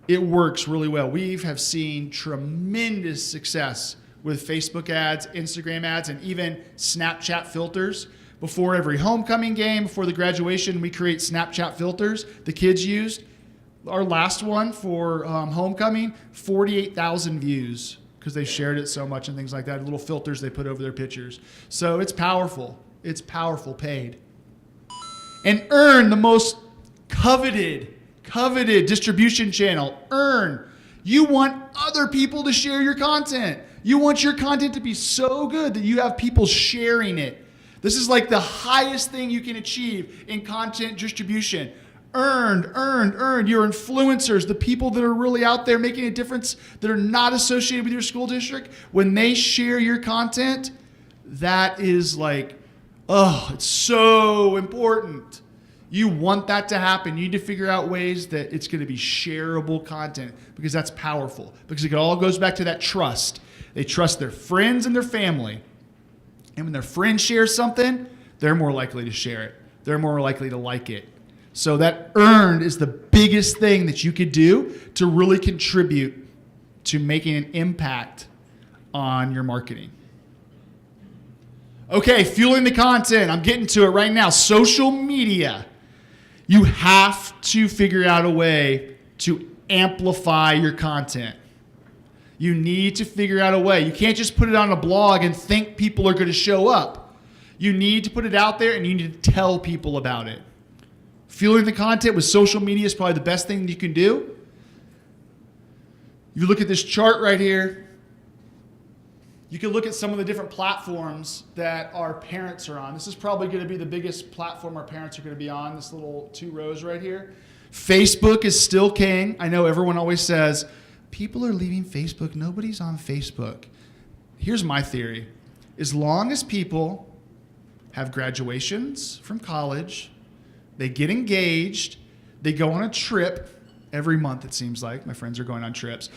It works really well. We have seen tremendous success with Facebook ads, Instagram ads, and even Snapchat filters. Before every homecoming game, before the graduation, we create Snapchat filters the kids used. Our last one for homecoming, 48,000 views because they shared it so much and things like that, little filters they put over their pictures. So it's powerful. It's powerful paid. And earn the most coveted distribution channel. Earn. You want other people to share your content. You want your content to be so good that you have people sharing it. This is like the highest thing you can achieve in content distribution. Earn. Your influencers, the people that are really out there making a difference that are not associated with your school district, when they share your content, that is like, oh, it's so important. You want that to happen. You need to figure out ways that it's going to be shareable content because that's powerful. Because it all goes back to that trust. They trust their friends and their family. And when their friends share something, they're more likely to share it. They're more likely to like it. So that earned is the biggest thing that you could do to really contribute to making an impact on your marketing. Okay, fueling the content. I'm getting to it right now. Social media. You have to figure out a way to amplify your content. You need to figure out a way. You can't just put it on a blog and think people are going to show up. You need to put it out there and you need to tell people about it. Fueling the content with social media is probably the best thing you can do. You look at this chart right here. You can look at some of the different platforms that our parents are on. This is probably going to be the biggest platform our parents are going to be on, this little 2 rows right here. Facebook is still king. I know everyone always says, people are leaving Facebook. Nobody's on Facebook. Here's my theory. As long as people have graduations from college, they get engaged, they go on a trip, every month it seems like my friends are going on trips,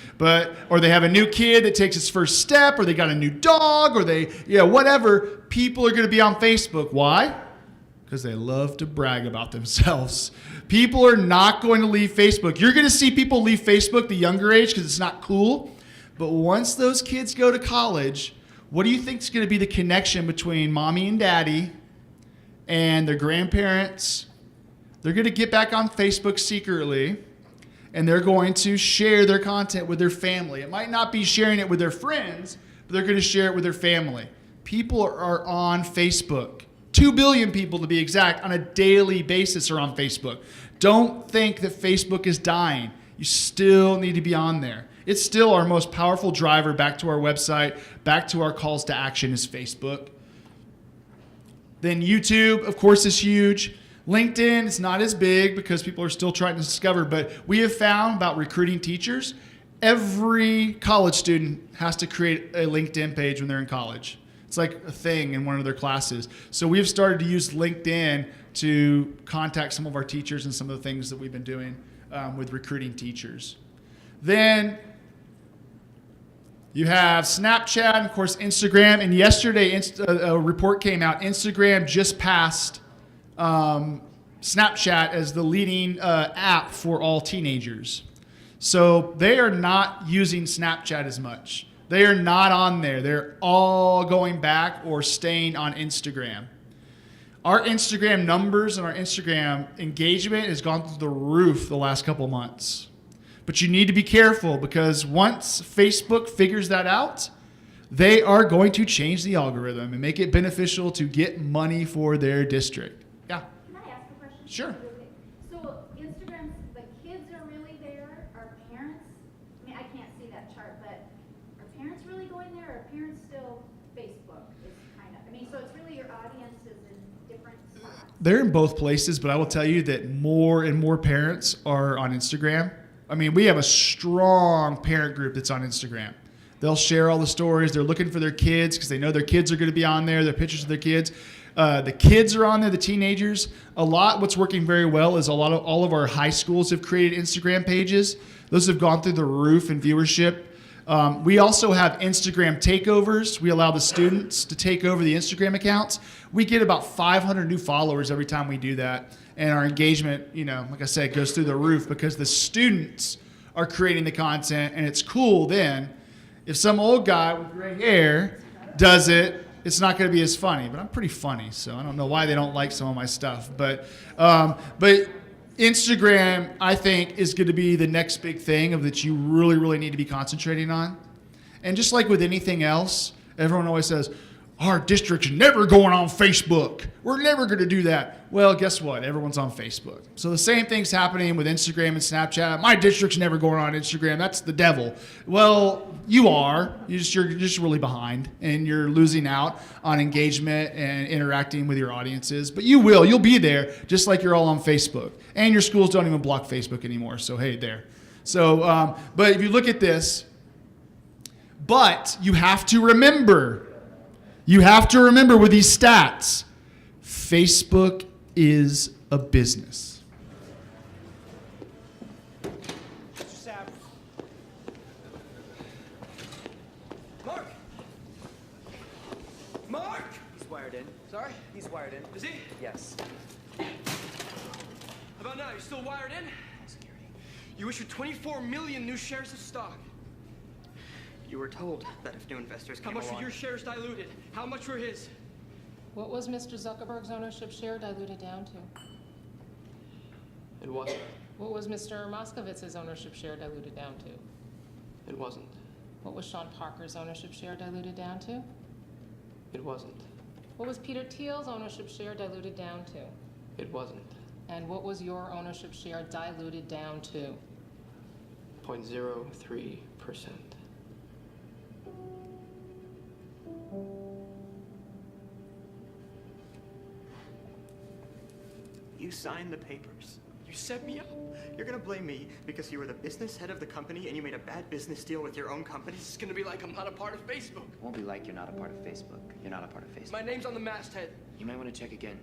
or they have a new kid that takes his first step, or they got a new dog, or whatever, people are going to be on Facebook. Why? Because they love to brag about themselves. People are not going to leave Facebook. You're going to see people leave Facebook the younger age because it's not cool. But once those kids go to college, what do you think is going to be the connection between mommy and daddy and their grandparents? They're going to get back on Facebook secretly, and they're going to share their content with their family. It might not be sharing it with their friends, but they're going to share it with their family. People are on Facebook. 2 billion people, to be exact, on a daily basis are on Facebook. Don't think that Facebook is dying. You still need to be on there. It's still our most powerful driver back to our website, back to our calls to action is Facebook. Then YouTube, of course, is huge. LinkedIn is not as big because people are still trying to discover, but we have found about recruiting teachers, every college student has to create a LinkedIn page when they're in college. It's like a thing in one of their classes. So we've started to use LinkedIn to contact some of our teachers and some of the things that we've been doing with recruiting teachers. You have Snapchat and, of course, Instagram. And yesterday, a report came out. Instagram just passed Snapchat as the leading app for all teenagers. So they are not using Snapchat as much. They are not on there. They're all going back or staying on Instagram. Our Instagram numbers and our Instagram engagement has gone through the roof the last couple months. But you need to be careful because once Facebook figures that out, they are going to change the algorithm and make it beneficial to get money for their district. Yeah? Can I ask a question? Sure. So Instagram, the kids are really there. Are parents, I mean, I can't see that chart, but are parents really going there? Or are parents still Facebook? Is kind of, I mean, so it's really your audience is in different spots. They're in both places, but I will tell you that more and more parents are on Instagram. I mean, we have a strong parent group that's on Instagram. They'll share all the stories. They're looking for their kids because they know their kids are going to be on there, their pictures of their kids. The kids are on there, the teenagers. What's working very well is all of our high schools have created Instagram pages. Those have gone through the roof in viewership. We also have Instagram takeovers. We allow the students to take over the Instagram accounts. We get about 500 new followers every time we do that. And our engagement, like I said, goes through the roof because the students are creating the content. And it's cool then. If some old guy with gray hair does it, it's not going to be as funny. But I'm pretty funny, so I don't know why they don't like some of my stuff. But Instagram, I think, is going to be the next big thing that you really, really need to be concentrating on. And just like with anything else, everyone always says, our district's never going on Facebook. We're never going to do that. Well, guess what? Everyone's on Facebook. So the same thing's happening with Instagram and Snapchat. My district's never going on Instagram. That's the devil. Well, you are. You're just really behind, and you're losing out on engagement and interacting with your audiences. But you will. You'll be there, just like you're all on Facebook. And your schools don't even block Facebook anymore. So, hey, there. So, but if you look at this, but you have to remember with these stats, Facebook is a business. Mr. Sapp. Mark! Mark! He's wired in. Sorry? He's wired in. Is he? Yes. How about now? You still wired in? Security. You issued 24 million new shares of stock. You were told that if new investors How came much along... were your shares diluted? How much were his? What was Mr. Zuckerberg's ownership share diluted down to? It wasn't. What was Mr. Moskowitz's ownership share diluted down to? It wasn't. What was Sean Parker's ownership share diluted down to? It wasn't. What was Peter Thiel's ownership share diluted down to? It wasn't. And what was your ownership share diluted down to? 0.03%. You signed the papers. You set me up. You're gonna blame me because you were the business head of the company and you made a bad business deal with your own company? This is gonna be like I'm not a part of Facebook. It won't be like you're not a part of Facebook. You're not a part of Facebook. My name's on the masthead. You might want to check again.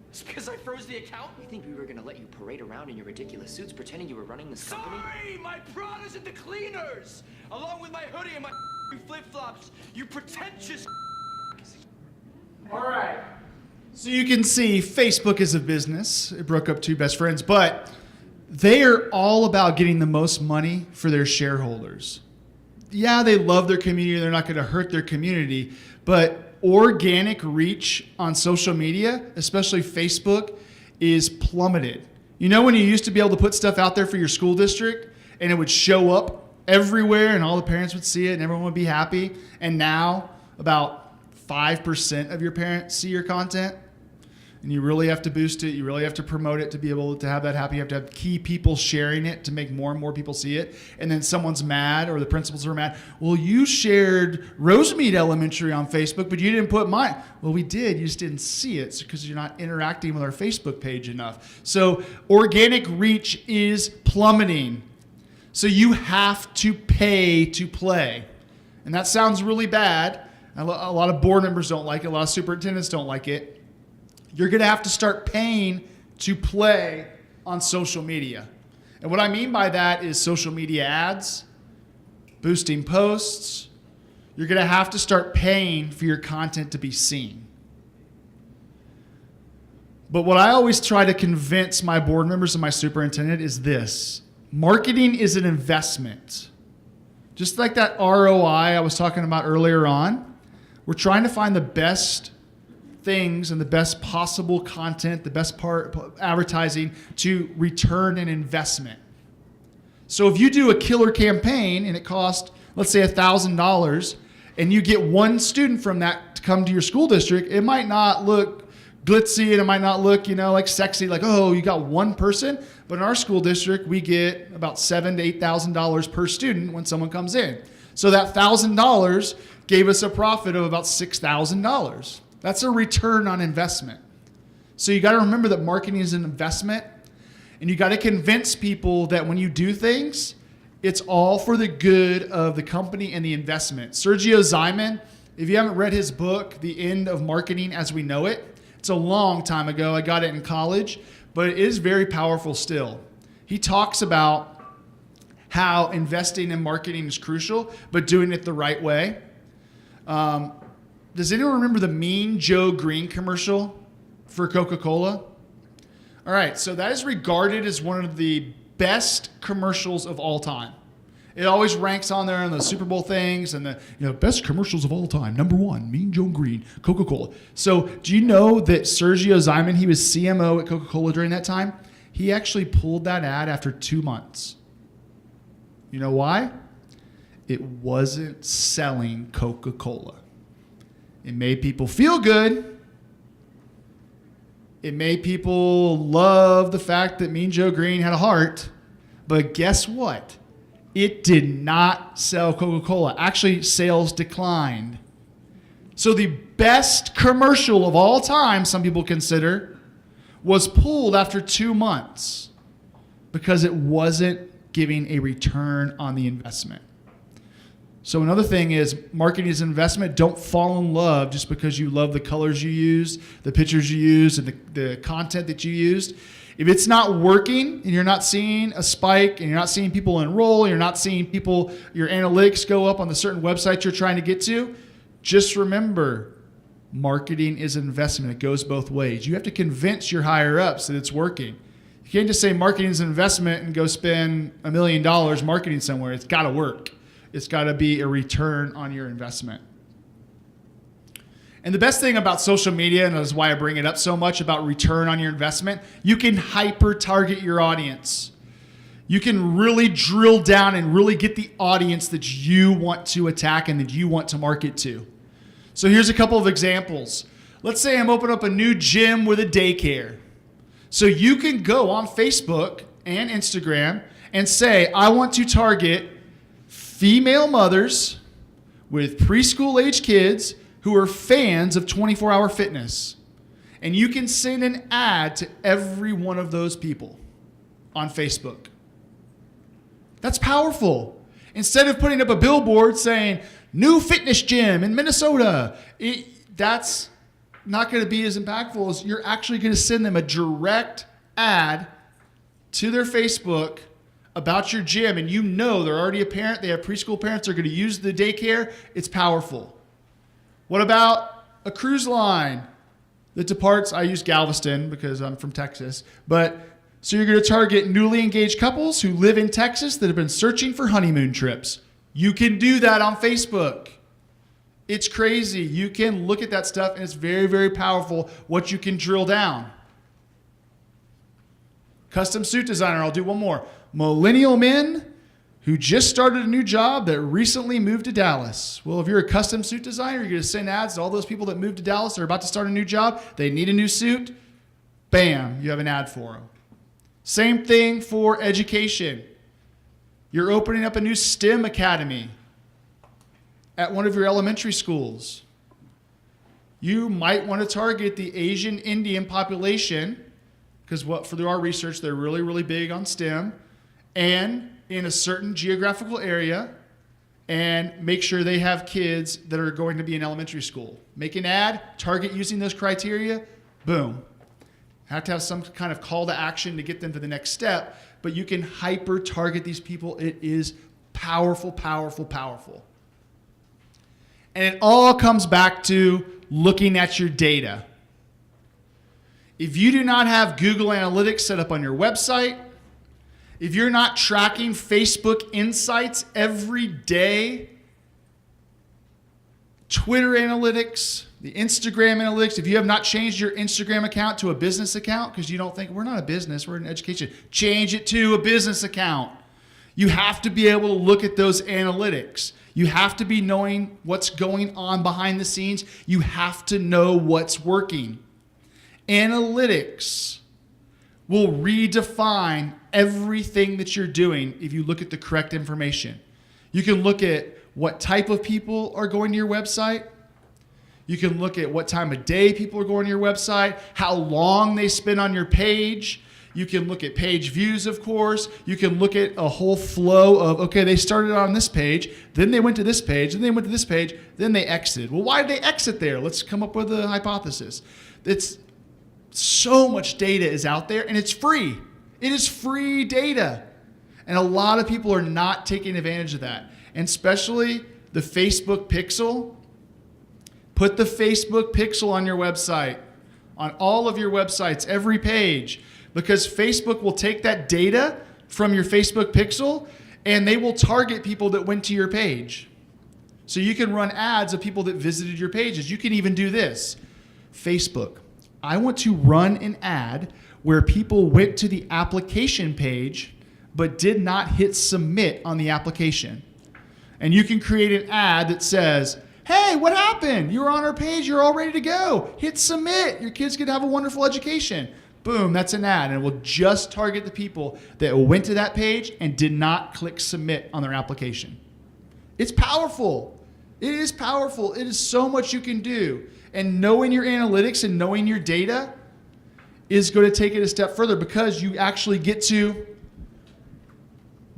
It's because I froze the account? You think we were gonna let you parade around in your ridiculous suits pretending you were running this company? Sorry! My Prada's at the cleaners! Along with my hoodie and my flip-flops. You pretentious... All right. So you can see Facebook is a business. It broke up two best friends, but they are all about getting the most money for their shareholders. Yeah, they love their community. They're not going to hurt their community, but organic reach on social media, especially Facebook, is plummeted. You know when you used to be able to put stuff out there for your school district and it would show up everywhere and all the parents would see it and everyone would be happy, and now about 5% of your parents see your content, and you really have to boost it. You really have to promote it to be able to have that happen. You have to have key people sharing it to make more and more people see it. And then someone's mad or the principals are mad. Well, you shared Rosemead Elementary on Facebook, but you didn't put mine. Well, we did. You just didn't see it because you're not interacting with our Facebook page enough. So organic reach is plummeting. So you have to pay to play. And that sounds really bad. A lot of board members don't like it. A lot of superintendents don't like it. You're going to have to start paying to play on social media. And what I mean by that is social media ads, boosting posts. You're going to have to start paying for your content to be seen. But what I always try to convince my board members and my superintendent is this: marketing is an investment. Just like that ROI I was talking about earlier on, we're trying to find the best things and the best possible content, the best part advertising to return an investment. So if you do a killer campaign and it costs, let's say $1,000, and you get one student from that to come to your school district, it might not look glitzy and it might not look, like sexy, like, oh, you got one person. But in our school district, we get about $7,000 to $8,000 per student when someone comes in. So that $1,000 gave us a profit of about $6,000. That's a return on investment. So you got to remember that marketing is an investment, and you got to convince people that when you do things, it's all for the good of the company and the investment. Sergio Ziman, if you haven't read his book, The End of Marketing as We Know It, it's a long time ago. I got it in college, but it is very powerful still. He talks about how investing in marketing is crucial, but doing it the right way. Does anyone remember the Mean Joe Green commercial for Coca-Cola? All right, so that is regarded as one of the best commercials of all time. It always ranks on there on the Super Bowl things and the best commercials of all time. Number one, Mean Joe Green, Coca-Cola. So do you know that Sergio Ziman, he was CMO at Coca-Cola during that time? He actually pulled that ad after 2 months. You know why? It wasn't selling Coca-Cola. It made people feel good. It made people love the fact that Mean Joe Green had a heart. But guess what? It did not sell Coca-Cola. Actually, sales declined. So the best commercial of all time, some people consider, was pulled after 2 months because it wasn't giving a return on the investment. So another thing is marketing is an investment. Don't fall in love just because you love the colors you use, the pictures you use, and the content that you used. If it's not working and you're not seeing a spike and you're not seeing people enroll, you're not seeing people, your analytics go up on the certain websites you're trying to get to, just remember, marketing is an investment. It goes both ways. You have to convince your higher ups that it's working. You can't just say marketing is an investment and go spend $1 million marketing somewhere. It's got to work. It's got to be a return on your investment. And the best thing about social media, and that's why I bring it up so much about return on your investment, you can hyper-target your audience. You can really drill down and really get the audience that you want to attack and that you want to market to. So here's a couple of examples. Let's say I'm opening up a new gym with a daycare. So you can go on Facebook and Instagram and say, I want to target female mothers with preschool-age kids who are fans of 24-hour fitness. And you can send an ad to every one of those people on Facebook. That's powerful. Instead of putting up a billboard saying, new fitness gym in Minnesota, that's not going to be as impactful as you're actually going to send them a direct ad to their Facebook about your gym, and you know they're already a parent, they have preschool parents, they're going to use the daycare. It's powerful. What about a cruise line that departs? I use Galveston because I'm from Texas, but so you're going to target newly engaged couples who live in Texas that have been searching for honeymoon trips. You can do that on Facebook. It's crazy. You can look at that stuff, and it's very, very powerful what you can drill down. Custom suit designer, I'll do one more. Millennial men who just started a new job that recently moved to Dallas. Well, if you're a custom suit designer, you're going to send ads to all those people that moved to Dallas. They're about to start a new job. They need a new suit. Bam, you have an ad for them. Same thing for education. You're opening up a new STEM academy at one of your elementary schools. You might want to target the Asian Indian population because through our research, they're really, really big on STEM, and in a certain geographical area, and make sure they have kids that are going to be in elementary school. Make an ad, target using those criteria, boom. Have to have some kind of call to action to get them to the next step, but you can hyper-target these people. It is powerful, powerful, powerful. And it all comes back to looking at your data. If you do not have Google Analytics set up on your website, if you're not tracking Facebook Insights every day, Twitter Analytics, the Instagram Analytics, if you have not changed your Instagram account to a business account because you don't think, we're not a business, we're in education, change it to a business account. You have to be able to look at those analytics. You have to be knowing what's going on behind the scenes. You have to know what's working. Analytics will redefine everything that you're doing if you look at the correct information. You can look at what type of people are going to your website. You can look at what time of day people are going to your website, how long they spend on your page. You can look at page views, of course. You can look at a whole flow of, okay, they started on this page, then they went to this page, then they went to this page, then they exited. Well, why did they exit there? Let's come up with a hypothesis. It's so much data is out there, and it's free. It is free data. And a lot of people are not taking advantage of that. And especially the Facebook pixel. Put the Facebook pixel on your website, on all of your websites, every page, because Facebook will take that data from your Facebook pixel and they will target people that went to your page. So you can run ads of people that visited your pages. You can even do this. Facebook, I want to run an ad where people went to the application page but did not hit submit on the application. And you can create an ad that says, hey, what happened? You were on our page. You're all ready to go. Hit submit. Your kids could have a wonderful education. Boom, that's an ad. And it will just target the people that went to that page and did not click submit on their application. It's powerful. It is powerful. It is so much you can do. And knowing your analytics and knowing your data is going to take it a step further because you actually get to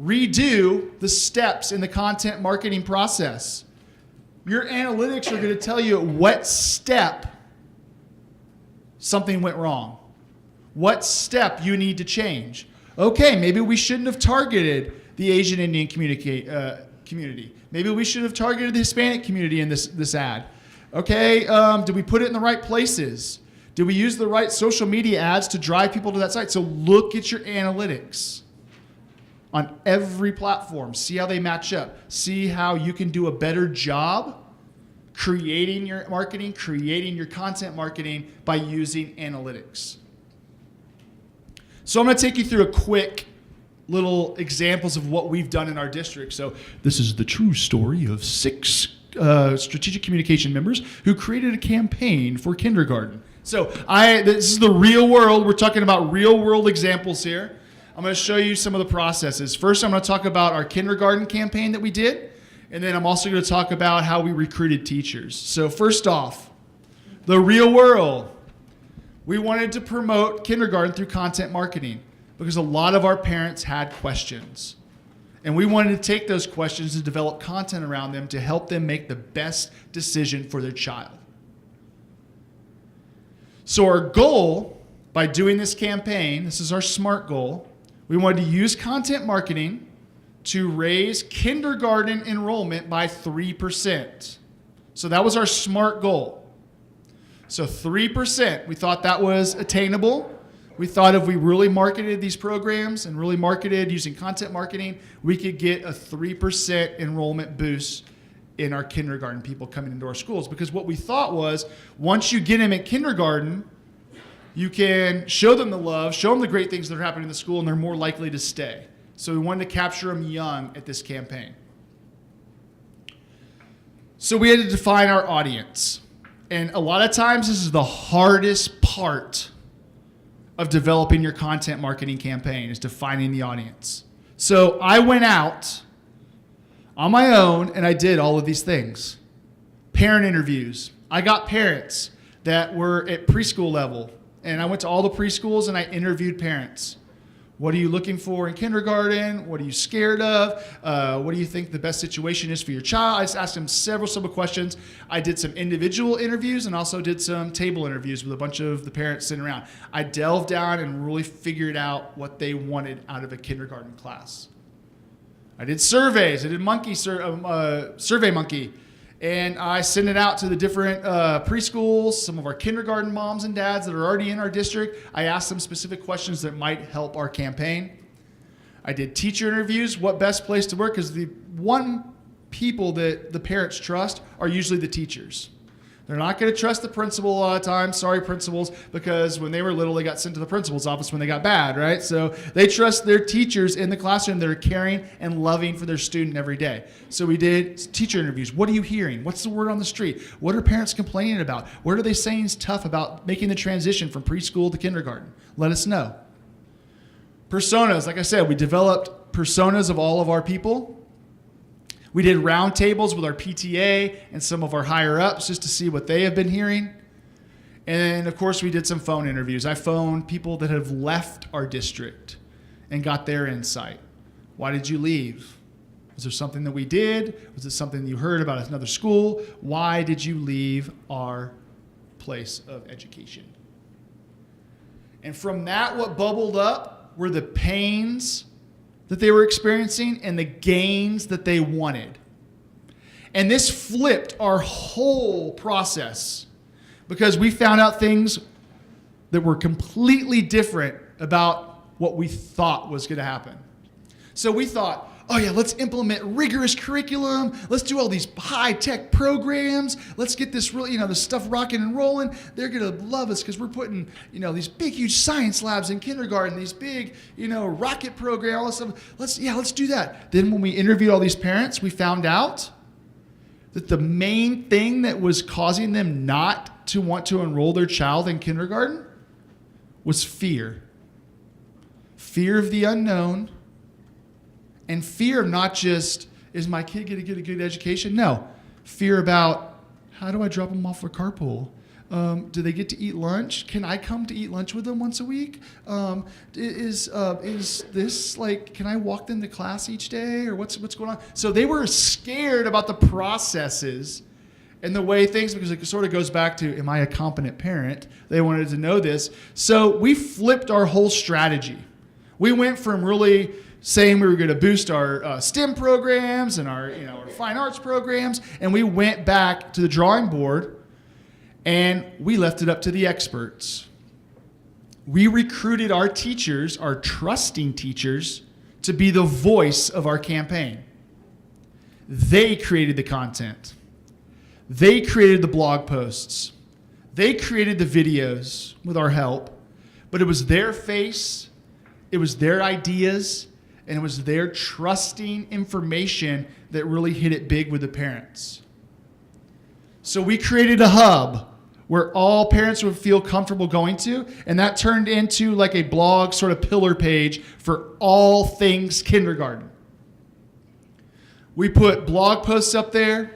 redo the steps in the content marketing process. Your analytics are going to tell you at what step something went wrong, what step you need to change. Okay, maybe we shouldn't have targeted the Asian Indian community. Maybe we should have targeted the Hispanic community in this ad. Okay, did we put it in the right places? Did we use the right social media ads to drive people to that site? So look at your analytics on every platform. See how they match up. See how you can do a better job creating your marketing, creating your content marketing by using analytics. So I'm going to take you through a quick little examples of what we've done in our district. So this is the true story of 6 strategic communication members who created a campaign for kindergarten. So this is the real world. We're talking about real world examples here. I'm going to show you some of the processes. First, I'm going to talk about our kindergarten campaign that we did. And then I'm also going to talk about how we recruited teachers. So first off, the real world. We wanted to promote kindergarten through content marketing because a lot of our parents had questions. And we wanted to take those questions and develop content around them to help them make the best decision for their child. So our goal by doing this campaign, this is our SMART goal, we wanted to use content marketing to raise kindergarten enrollment by 3%. So that was our SMART goal. So 3%, we thought that was attainable. We thought if we really marketed these programs and really marketed using content marketing, we could get a 3% enrollment boost in our kindergarten people coming into our schools. Because what we thought was, once you get them at kindergarten, you can show them the love, show them the great things that are happening in the school, and they're more likely to stay. So we wanted to capture them young at this campaign. So we had to define our audience. And a lot of times this is the hardest part of developing your content marketing campaign, is defining the audience. So I went out on my own and I did all of these things. Parent interviews. I got parents that were at preschool level, and I went to all the preschools and I interviewed parents. What are you looking for in kindergarten? What are you scared of? What do you think the best situation is for your child? I just asked them several questions. I did some individual interviews and also did some table interviews with a bunch of the parents sitting around. I delved down and really figured out what they wanted out of a kindergarten class. I did surveys. I did SurveyMonkey. And I sent it out to the different preschools, some of our kindergarten moms and dads that are already in our district. I asked them specific questions that might help our campaign. I did teacher interviews, what best place to work, because the one people that the parents trust are usually the teachers. They're not going to trust the principal a lot of times. Sorry, principals, because when they were little, they got sent to the principal's office when they got bad, right? So they trust their teachers in the classroom that are caring and loving for their student every day. So we did teacher interviews. What are you hearing? What's the word on the street? What are parents complaining about? What are they saying is tough about making the transition from preschool to kindergarten? Let us know. Personas, like I said, we developed personas of all of our people. We did roundtables with our PTA and some of our higher ups just to see what they have been hearing. And of course, we did some phone interviews. I phoned people that have left our district and got their insight. Why did you leave? Was there something that we did? Was it something you heard about another school? Why did you leave our place of education? And from that, what bubbled up were the pains that they were experiencing and the gains that they wanted. And this flipped our whole process because we found out things that were completely different about what we thought was going to happen. So we thought, oh yeah, let's implement rigorous curriculum. Let's do all these high-tech programs. Let's get this really, this stuff rocking and rolling. They're going to love us because we're putting, these big, huge science labs in kindergarten, these big, rocket program, all this stuff. Let's do that. Then when we interviewed all these parents, we found out that the main thing that was causing them not to want to enroll their child in kindergarten was fear. Fear of the unknown. And fear of not just, is my kid going to get a good education? No. Fear about, how do I drop them off for carpool? Do they get to eat lunch? Can I come to eat lunch with them once a week? Is this like, can I walk them to class each day, or what's going on? So they were scared about the processes and the way things, because it sort of goes back to, am I a competent parent? They wanted to know this. So we flipped our whole strategy. We went from really saying we were going to boost our STEM programs and our fine arts programs, and we went back to the drawing board. And we left it up to the experts. We recruited our teachers, our trusting teachers, to be the voice of our campaign. They created the content. They created the blog posts. They created the videos with our help. But it was their face, it was their ideas, and it was their trusting information that really hit it big with the parents. So we created a hub where all parents would feel comfortable going to, and that turned into like a blog sort of pillar page for all things kindergarten. We put blog posts up there,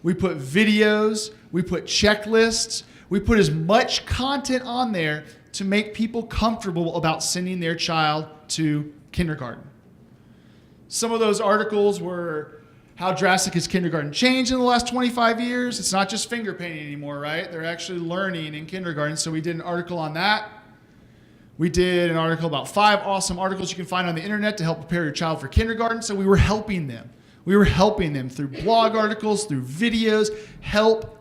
we put videos, we put checklists, we put as much content on there to make people comfortable about sending their child to kindergarten. Some of those articles were, how drastic has kindergarten changed in the last 25 years? It's not just finger painting anymore, right? They're actually learning in kindergarten. So we did an article on that. We did an article about 5 awesome articles you can find on the internet to help prepare your child for kindergarten. So we were helping them. We were helping them through blog articles, through videos, help.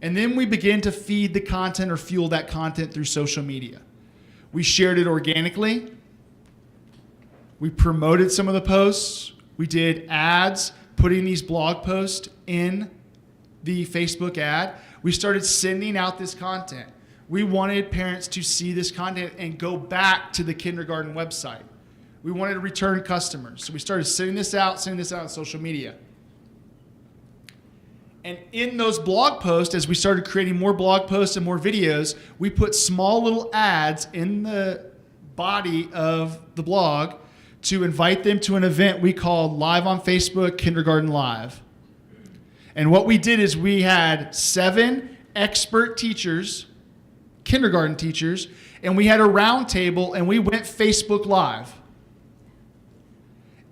And then we began to feed the content or fuel that content through social media. We shared it organically. We promoted some of the posts. We did ads, putting these blog posts in the Facebook ad. We started sending out this content. We wanted parents to see this content and go back to the kindergarten website. We wanted return customers. So we started sending this out on social media. And in those blog posts, as we started creating more blog posts and more videos, we put small little ads in the body of the blog to invite them to an event we called Live on Facebook Kindergarten Live. And what we did is we had 7 expert teachers, kindergarten teachers, and we had a round table and we went Facebook Live.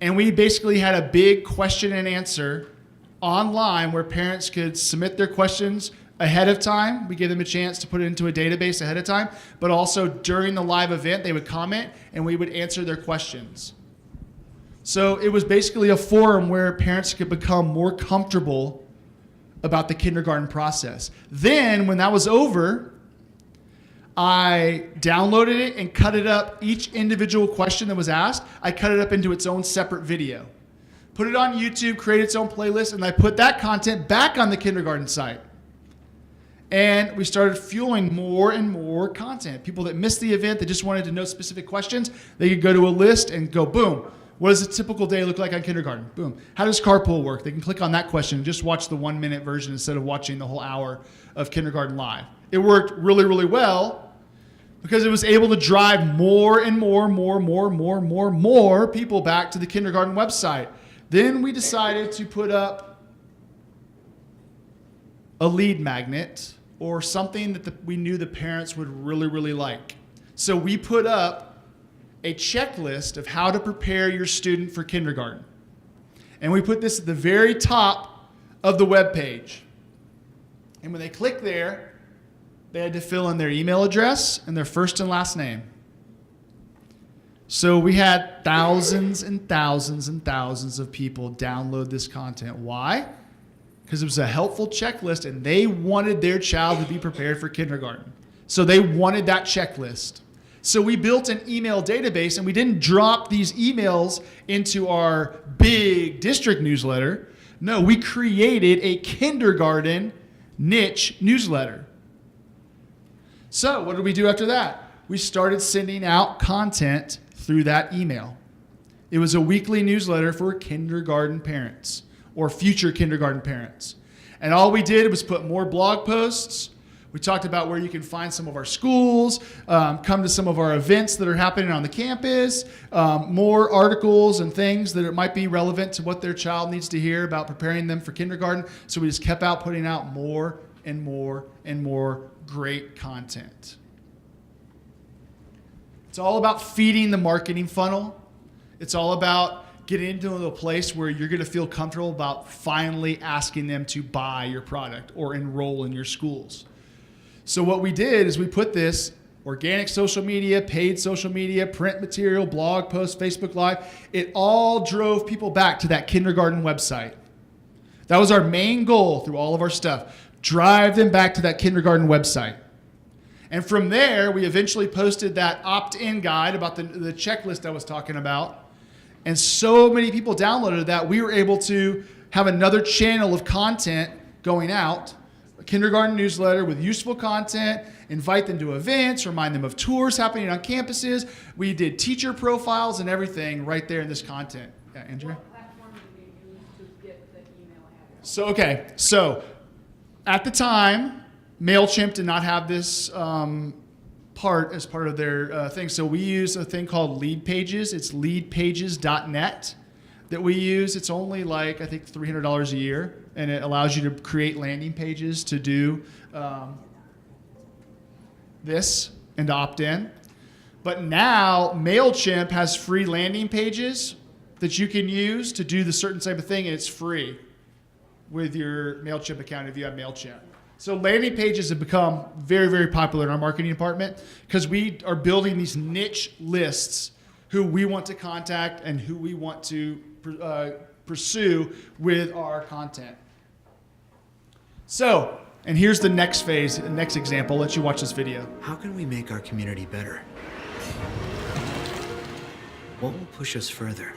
And we basically had a big question and answer online where parents could submit their questions ahead of time. We gave them a chance to put it into a database ahead of time, but also during the live event, they would comment and we would answer their questions. So it was basically a forum where parents could become more comfortable about the kindergarten process. Then when that was over, I downloaded it and cut it up. Each individual question that was asked, I cut it up into its own separate video. Put it on YouTube, create its own playlist, and I put that content back on the kindergarten site. And we started fueling more and more content. People that missed the event, that just wanted to know specific questions, they could go to a list and go, boom. What does a typical day look like on kindergarten? Boom. How does carpool work? They can click on that question and just watch the 1-minute version instead of watching the whole hour of kindergarten live. It worked really, really well because it was able to drive more and more people back to the kindergarten website. Then we decided to put up a lead magnet or something that we knew the parents would really, really like. So we put up a checklist of how to prepare your student for kindergarten. And we put this at the very top of the web page. And when they click there, they had to fill in their email address and their first and last name. So we had thousands and thousands and thousands of people download this content. Why? Because it was a helpful checklist and they wanted their child to be prepared for kindergarten. So they wanted that checklist. So we built an email database and we didn't drop these emails into our big district newsletter. No, we created a kindergarten niche newsletter. So what did we do after that? We started sending out content through that email. It was a weekly newsletter for kindergarten parents or future kindergarten parents. And all we did was put more blog posts, We talked about where you can find some of our schools, come to some of our events that are happening on the campus, more articles and things that might be relevant to what their child needs to hear about preparing them for kindergarten. So we just kept putting out more and more and more great content. It's all about feeding the marketing funnel. It's all about getting into a place where you're going to feel comfortable about finally asking them to buy your product or enroll in your schools. So what we did is we put this organic social media, paid social media, print material, blog posts, Facebook Live. It all drove people back to that kindergarten website. That was our main goal through all of our stuff. Drive them back to that kindergarten website. And from there, we eventually posted that opt-in guide about the checklist I was talking about. And so many people downloaded that, we were able to have another channel of content going out, a kindergarten newsletter with useful content, invite them to events, remind them of tours happening on campuses. We did teacher profiles and everything right there in this content. Yeah, Andrea? What platform did you use to get the email address? So at the time, MailChimp did not have this part as part of their thing. So we use a thing called Lead Pages. It's leadpages.net that we use. It's only like, I think, $300 a year, and it allows you to create landing pages to do this and to opt in. But now MailChimp has free landing pages that you can use to do the certain type of thing, and it's free with your MailChimp account if you have MailChimp. So landing pages have become very, very popular in our marketing department because we are building these niche lists who we want to contact and who we want to pursue with our content. So, and here's the next phase, the next example. I'll let you watch this video. How can we make our community better? What will push us further?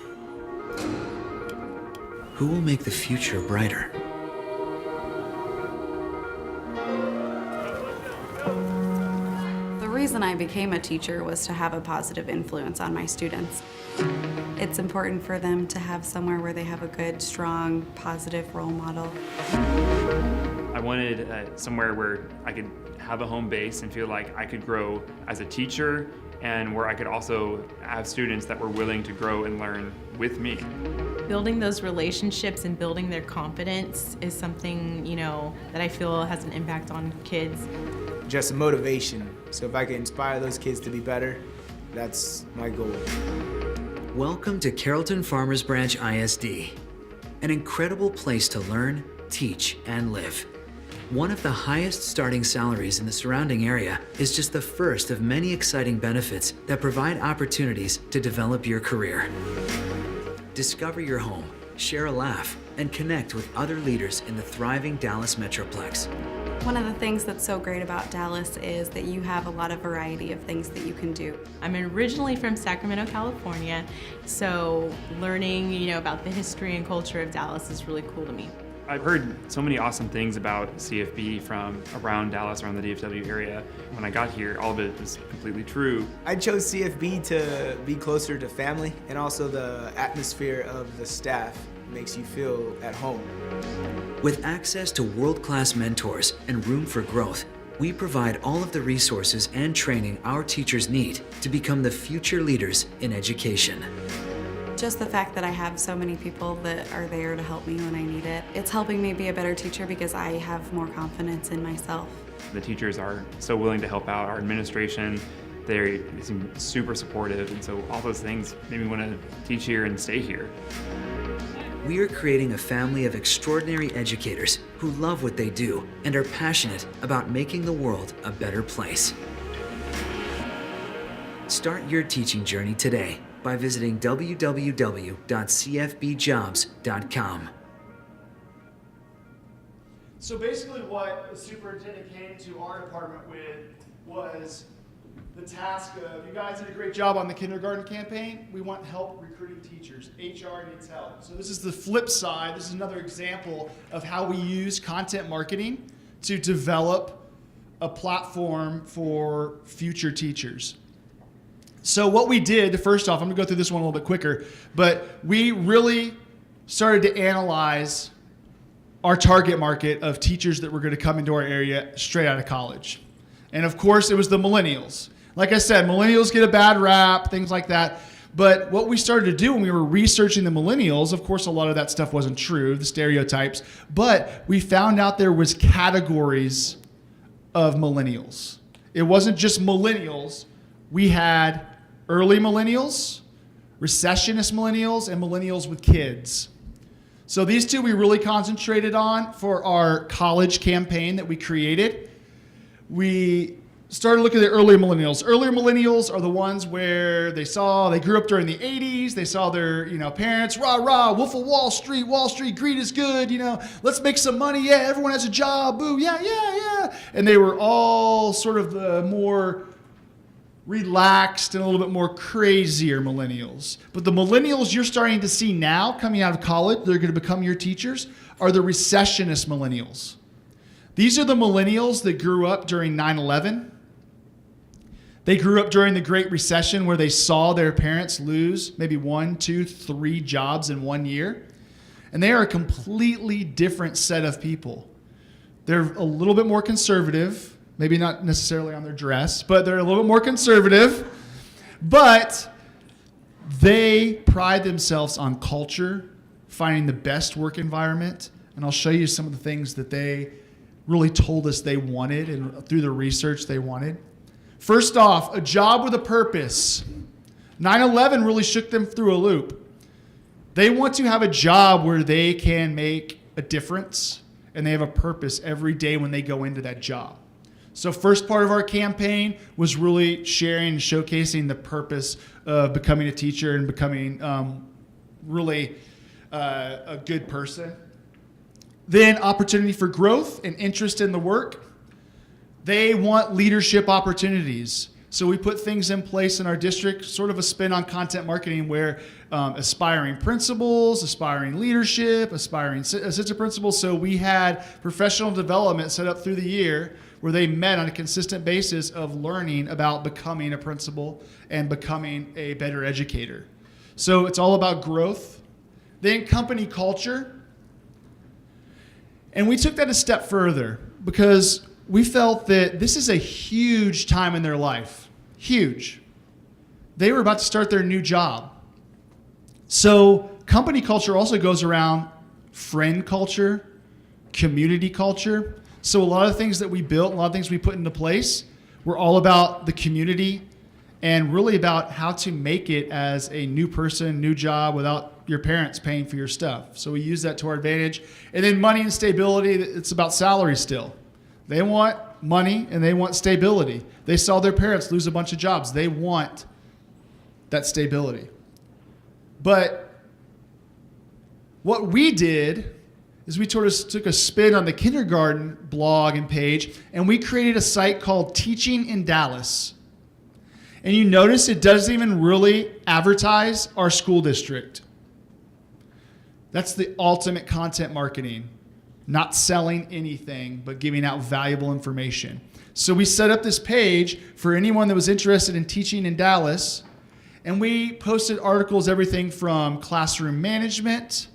Who will make the future brighter? The reason I became a teacher was to have a positive influence on my students. It's important for them to have somewhere where they have a good, strong, positive role model. I wanted somewhere where I could have a home base and feel like I could grow as a teacher, and where I could also have students that were willing to grow and learn with me. Building those relationships and building their confidence is something, that I feel has an impact on kids. Just motivation. So if I can inspire those kids to be better, that's my goal. Welcome to Carrollton-Farmers Branch ISD, an incredible place to learn, teach, and live. One of the highest starting salaries in the surrounding area is just the first of many exciting benefits that provide opportunities to develop your career. Discover your home, share a laugh, and connect with other leaders in the thriving Dallas Metroplex. One of the things that's so great about Dallas is that you have a lot of variety of things that you can do. I'm originally from Sacramento, California, so learning, about the history and culture of Dallas is really cool to me. I've heard so many awesome things about CFB from around Dallas, around the DFW area. When I got here, all of it was completely true. I chose CFB to be closer to family, and also the atmosphere of the staff makes you feel at home. With access to world-class mentors and room for growth, we provide all of the resources and training our teachers need to become the future leaders in education. Just the fact that I have so many people that are there to help me when I need it, it's helping me be a better teacher because I have more confidence in myself. The teachers are so willing to help out. Our administration, they seem super supportive, and so all those things made me want to teach here and stay here. We are creating a family of extraordinary educators who love what they do and are passionate about making the world a better place. Start your teaching journey today by visiting www.cfbjobs.com. So basically what the superintendent came to our department with was the task of, you guys did a great job on the kindergarten campaign. We want help recruiting teachers. HR needs help. So this is the flip side. This is another example of how we use content marketing to develop a platform for future teachers. So what we did, first off, I'm going to go through this one a little bit quicker, but we really started to analyze our target market of teachers that were going to come into our area straight out of college. And of course, it was the millennials. Like I said, millennials get a bad rap, things like that. But what we started to do when we were researching the millennials, of course, a lot of that stuff wasn't true, the stereotypes, but we found out there was categories of millennials. It wasn't just millennials. We had early millennials, recessionist millennials, and millennials with kids. So these two we really concentrated on for our college campaign that we created. We started looking at the early millennials. Earlier millennials are the ones where they grew up during the 80s. They saw their, parents, rah, rah, Wolf of Wall Street, greed is good, let's make some money. Yeah, everyone has a job. Boo, yeah. And they were all sort of the more relaxed and a little bit more crazier millennials. But the millennials you're starting to see now coming out of college, they're going to become your teachers, are the recessionist millennials. These are the millennials that grew up during 9/11. They grew up during the Great Recession where they saw their parents lose maybe 1, 2, 3 jobs in 1 year. And they are a completely different set of people. They're a little bit more conservative, maybe not necessarily on their dress, but they're a little bit more conservative. But they pride themselves on culture, finding the best work environment. And I'll show you some of the things that they really told us they wanted, and through the research they wanted. First off, a job with a purpose. 9/11 really shook them through a loop. They want to have a job where they can make a difference and they have a purpose every day when they go into that job. So first part of our campaign was really sharing and showcasing the purpose of becoming a teacher and becoming really a good person. Then opportunity for growth and interest in the work. They want leadership opportunities. So we put things in place in our district, sort of a spin on content marketing where aspiring principals, aspiring leadership, aspiring assistant principals. So we had professional development set up through the year where they met on a consistent basis of learning about becoming a principal and becoming a better educator. So it's all about growth. Then company culture. And we took that a step further because we felt that this is a huge time in their life. Huge. They were about to start their new job. So company culture also goes around friend culture, community culture. So a lot of things that we built, a lot of things we put into place were all about the community and really about how to make it as a new person, new job without your parents paying for your stuff. So we use that to our advantage. And then money and stability, it's about salary still. They want money and they want stability. They saw their parents lose a bunch of jobs. They want that stability. But what we did is we sort of took a spin on the kindergarten blog and page, and we created a site called Teaching in Dallas. And you notice it doesn't even really advertise our school district. That's the ultimate content marketing. Not selling anything, but giving out valuable information. So we set up this page for anyone that was interested in teaching in Dallas, and we posted articles, everything from classroom management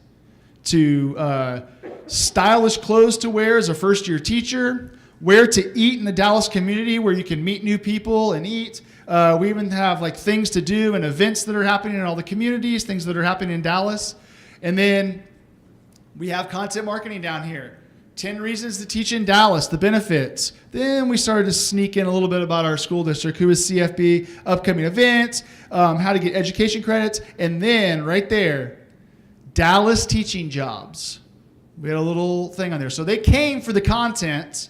to stylish clothes to wear as a first-year teacher, where to eat in the Dallas community where you can meet new people and eat. We even have like things to do and events that are happening in all the communities, things that are happening in Dallas. And then we have content marketing down here. 10 reasons to teach in Dallas, the benefits. Then we started to sneak in a little bit about our school district, who is CFB, upcoming events, how to get education credits. And then right there, Dallas teaching jobs. We had a little thing on there. So they came for the content,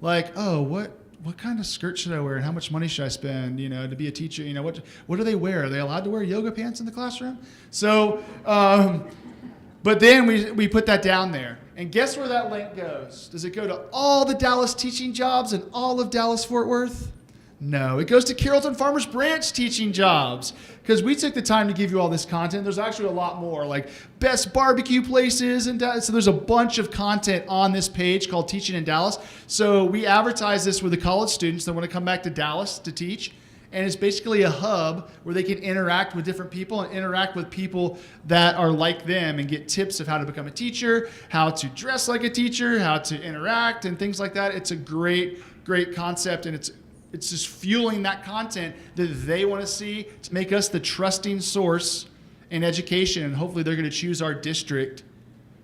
like, oh, what kind of skirt should I wear and how much money should I spend, to be a teacher? What do they wear? Are they allowed to wear yoga pants in the classroom? So, but then we put that down there. And guess where that link goes? Does it go to all the Dallas teaching jobs in all of Dallas-Fort Worth? No, it goes to Carrollton-Farmers branch teaching jobs because we took the time to give you all this content. There's actually a lot more, like best barbecue places. So there's a bunch of content on this page called Teaching in Dallas. So we advertise this with the college students that want to come back to Dallas to teach. and it's basically a hub where they can interact with different people and interact with people that are like them and get tips of how to become a teacher, how to dress like a teacher, how to interact and things like that. It's a great concept, and it's just fueling that content that they want to see to make us the trusting source in education, and hopefully they're going to choose our district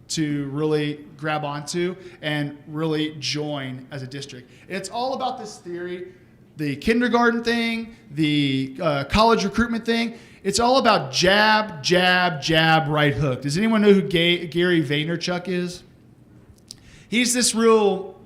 to really grab onto and really join as a district. And it's all about this theory, the kindergarten thing, the college recruitment thing. It's all about jab, jab, jab, right hook. Does anyone know who Gary Vaynerchuk is? He's this real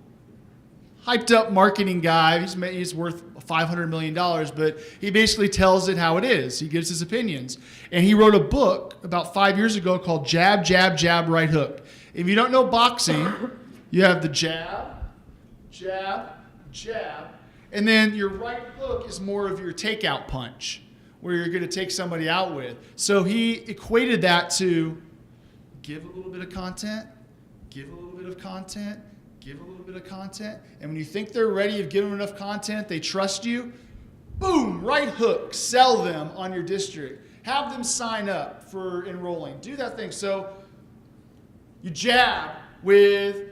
hyped up marketing guy. He's worth $500 million, but he basically tells it how it is. He gives his opinions. And he wrote a book about 5 years ago called Jab, Jab, Jab, Right Hook. If you don't know boxing, you have the jab, jab, jab, and then your right hook is more of your takeout punch, where you're going to take somebody out with. So he equated that to give a little bit of content, give a little bit of content, give a little bit of content, and when you think they're ready, you've given them enough content, they trust you, boom, right hook, sell them on your district. Have them sign up for enrolling. Do that thing. So you jab with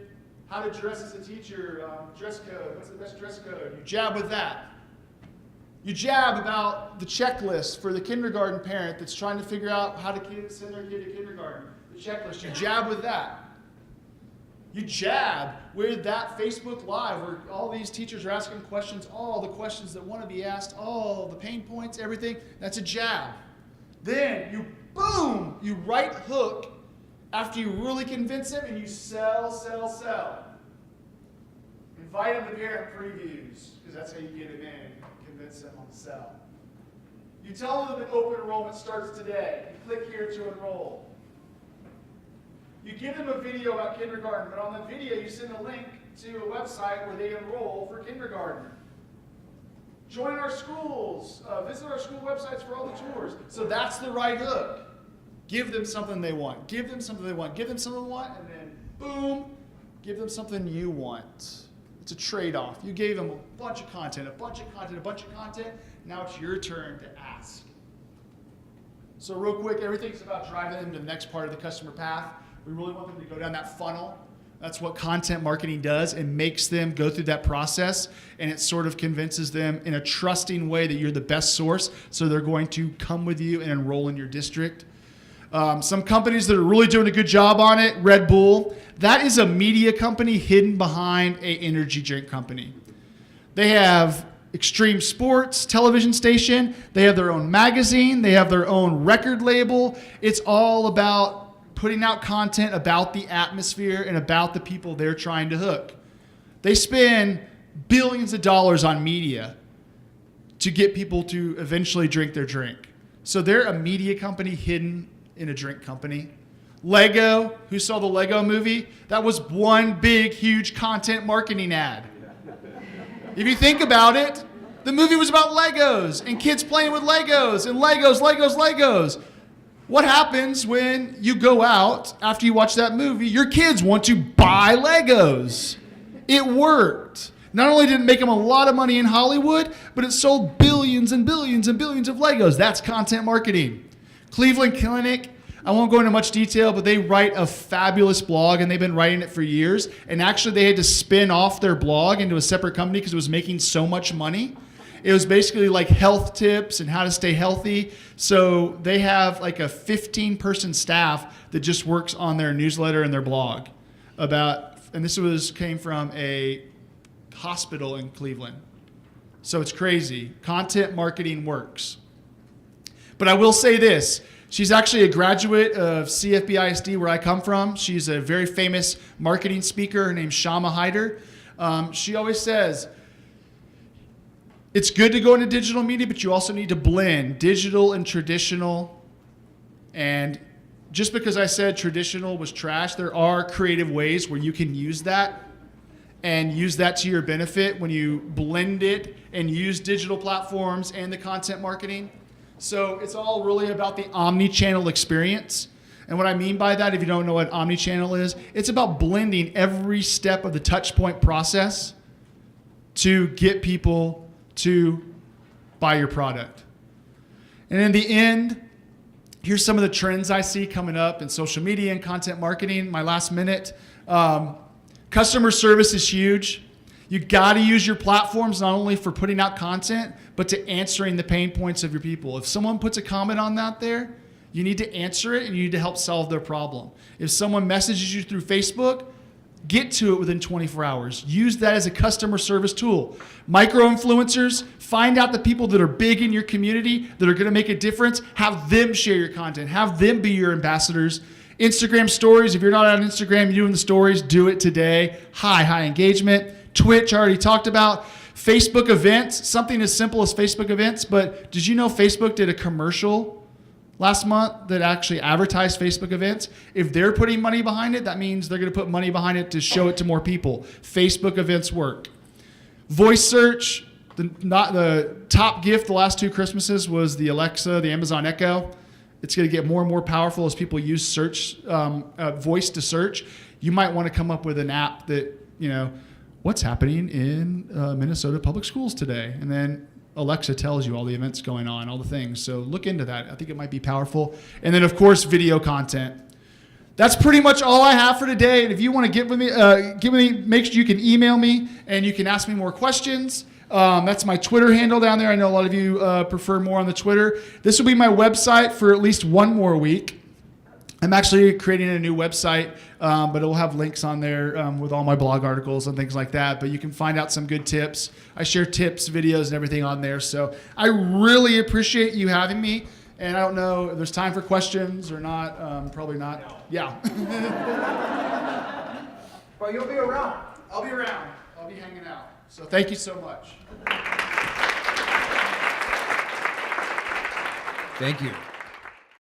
how to dress as a teacher, dress code, what's the best dress code? You jab with that. You jab about the checklist for the kindergarten parent that's trying to figure out how to send their kid to kindergarten. The checklist, you jab with that. You jab with that Facebook Live where all these teachers are asking questions, all the questions that want to be asked, all the pain points, everything. That's a jab. Then you, boom, you right hook after you really convince them, and you sell, sell, sell. Invite them to parent previews, because that's how you get them in and convince them on the sell. You tell them that open enrollment starts today. You click here to enroll. You give them a video about kindergarten, but on the video you send a link to a website where they enroll for kindergarten. Join our schools. Visit our school websites for all the tours. So that's the right hook. Give them something they want. Give them something they want. Give them something they want, and then boom, give them something you want. It's a trade-off. You gave them a bunch of content, a bunch of content, a bunch of content. Now it's your turn to ask. So real quick, everything's about driving them to the next part of the customer path. We really want them to go down that funnel. That's what content marketing does. It makes them go through that process, and it sort of convinces them in a trusting way that you're the best source, so they're going to come with you and enroll in your district. Some companies that are really doing a good job on it, Red Bull, that is a media company hidden behind an energy drink company. They have Extreme Sports television station. They have their own magazine. They have their own record label. It's all about putting out content about the atmosphere and about the people they're trying to hook. They spend billions of dollars on media to get people to eventually drink their drink. So they're a media company hidden in a drink company. Lego, who saw the Lego movie? That was one big, huge content marketing ad. If you think about it, the movie was about Legos and kids playing with Legos and Legos, Legos, Legos. What happens when you go out after you watch that movie? Your kids want to buy Legos. It worked. Not only did it make them a lot of money in Hollywood, but it sold billions and billions and billions of Legos. That's content marketing. Cleveland Clinic, I won't go into much detail, but they write a fabulous blog, and they've been writing it for years. And actually, they had to spin off their blog into a separate company because it was making so much money. It was basically like health tips and how to stay healthy. So they have like a 15-person staff that just works on their newsletter and their blog about, and this came from a hospital in Cleveland. So it's crazy. Content marketing works. But I will say this. She's actually a graduate of CFBISD, where I come from. She's a very famous marketing speaker. Her name's Shama Hyder. She always says, it's good to go into digital media, but you also need to blend digital and traditional. And just because I said traditional was trash, there are creative ways where you can use that and use that to your benefit when you blend it and use digital platforms and the content marketing. So it's all really about the omni-channel experience. And what I mean by that, if you don't know what omni-channel is, it's about blending every step of the touch point process to get people to buy your product. And in the end, here's some of the trends I see coming up in social media and content marketing. My last minute. Customer service is huge. You got to use your platforms not only for putting out content, but to answering the pain points of your people. If someone puts a comment on that there, you need to answer it and you need to help solve their problem. If someone messages you through Facebook, get to it within 24 hours. Use that as a customer service tool. Micro-influencers, find out the people that are big in your community that are going to make a difference. Have them share your content. Have them be your ambassadors. Instagram stories, if you're not on Instagram, you're doing the stories, do it today. High engagement. Twitch, I already talked about. Facebook events, something as simple as Facebook events, but did you know Facebook did a commercial last month that actually advertised Facebook events? If they're putting money behind it, that means they're going to put money behind it to show it to more people. Facebook events work. Voice search, the top gift the last 2 Christmases was the Alexa, the Amazon Echo. It's going to get more and more powerful as people use search, voice to search. You might want to come up with an app that, what's happening in Minnesota public schools today? And then Alexa tells you all the events going on, all the things. So look into that. I think it might be powerful. And then, of course, video content. That's pretty much all I have for today. And if you want to get with me, make sure you can email me and you can ask me more questions. That's my Twitter handle down there. I know a lot of you prefer more on the Twitter. This will be my website for at least 1 more week. I'm actually creating a new website, but it will have links on there with all my blog articles and things like that. But you can find out some good tips. I share tips, videos, and everything on there. So I really appreciate you having me. And I don't know if there's time for questions or not. Probably not. No. Yeah. But you'll be around. I'll be around. I'll be hanging out. So thank you so much. Thank you.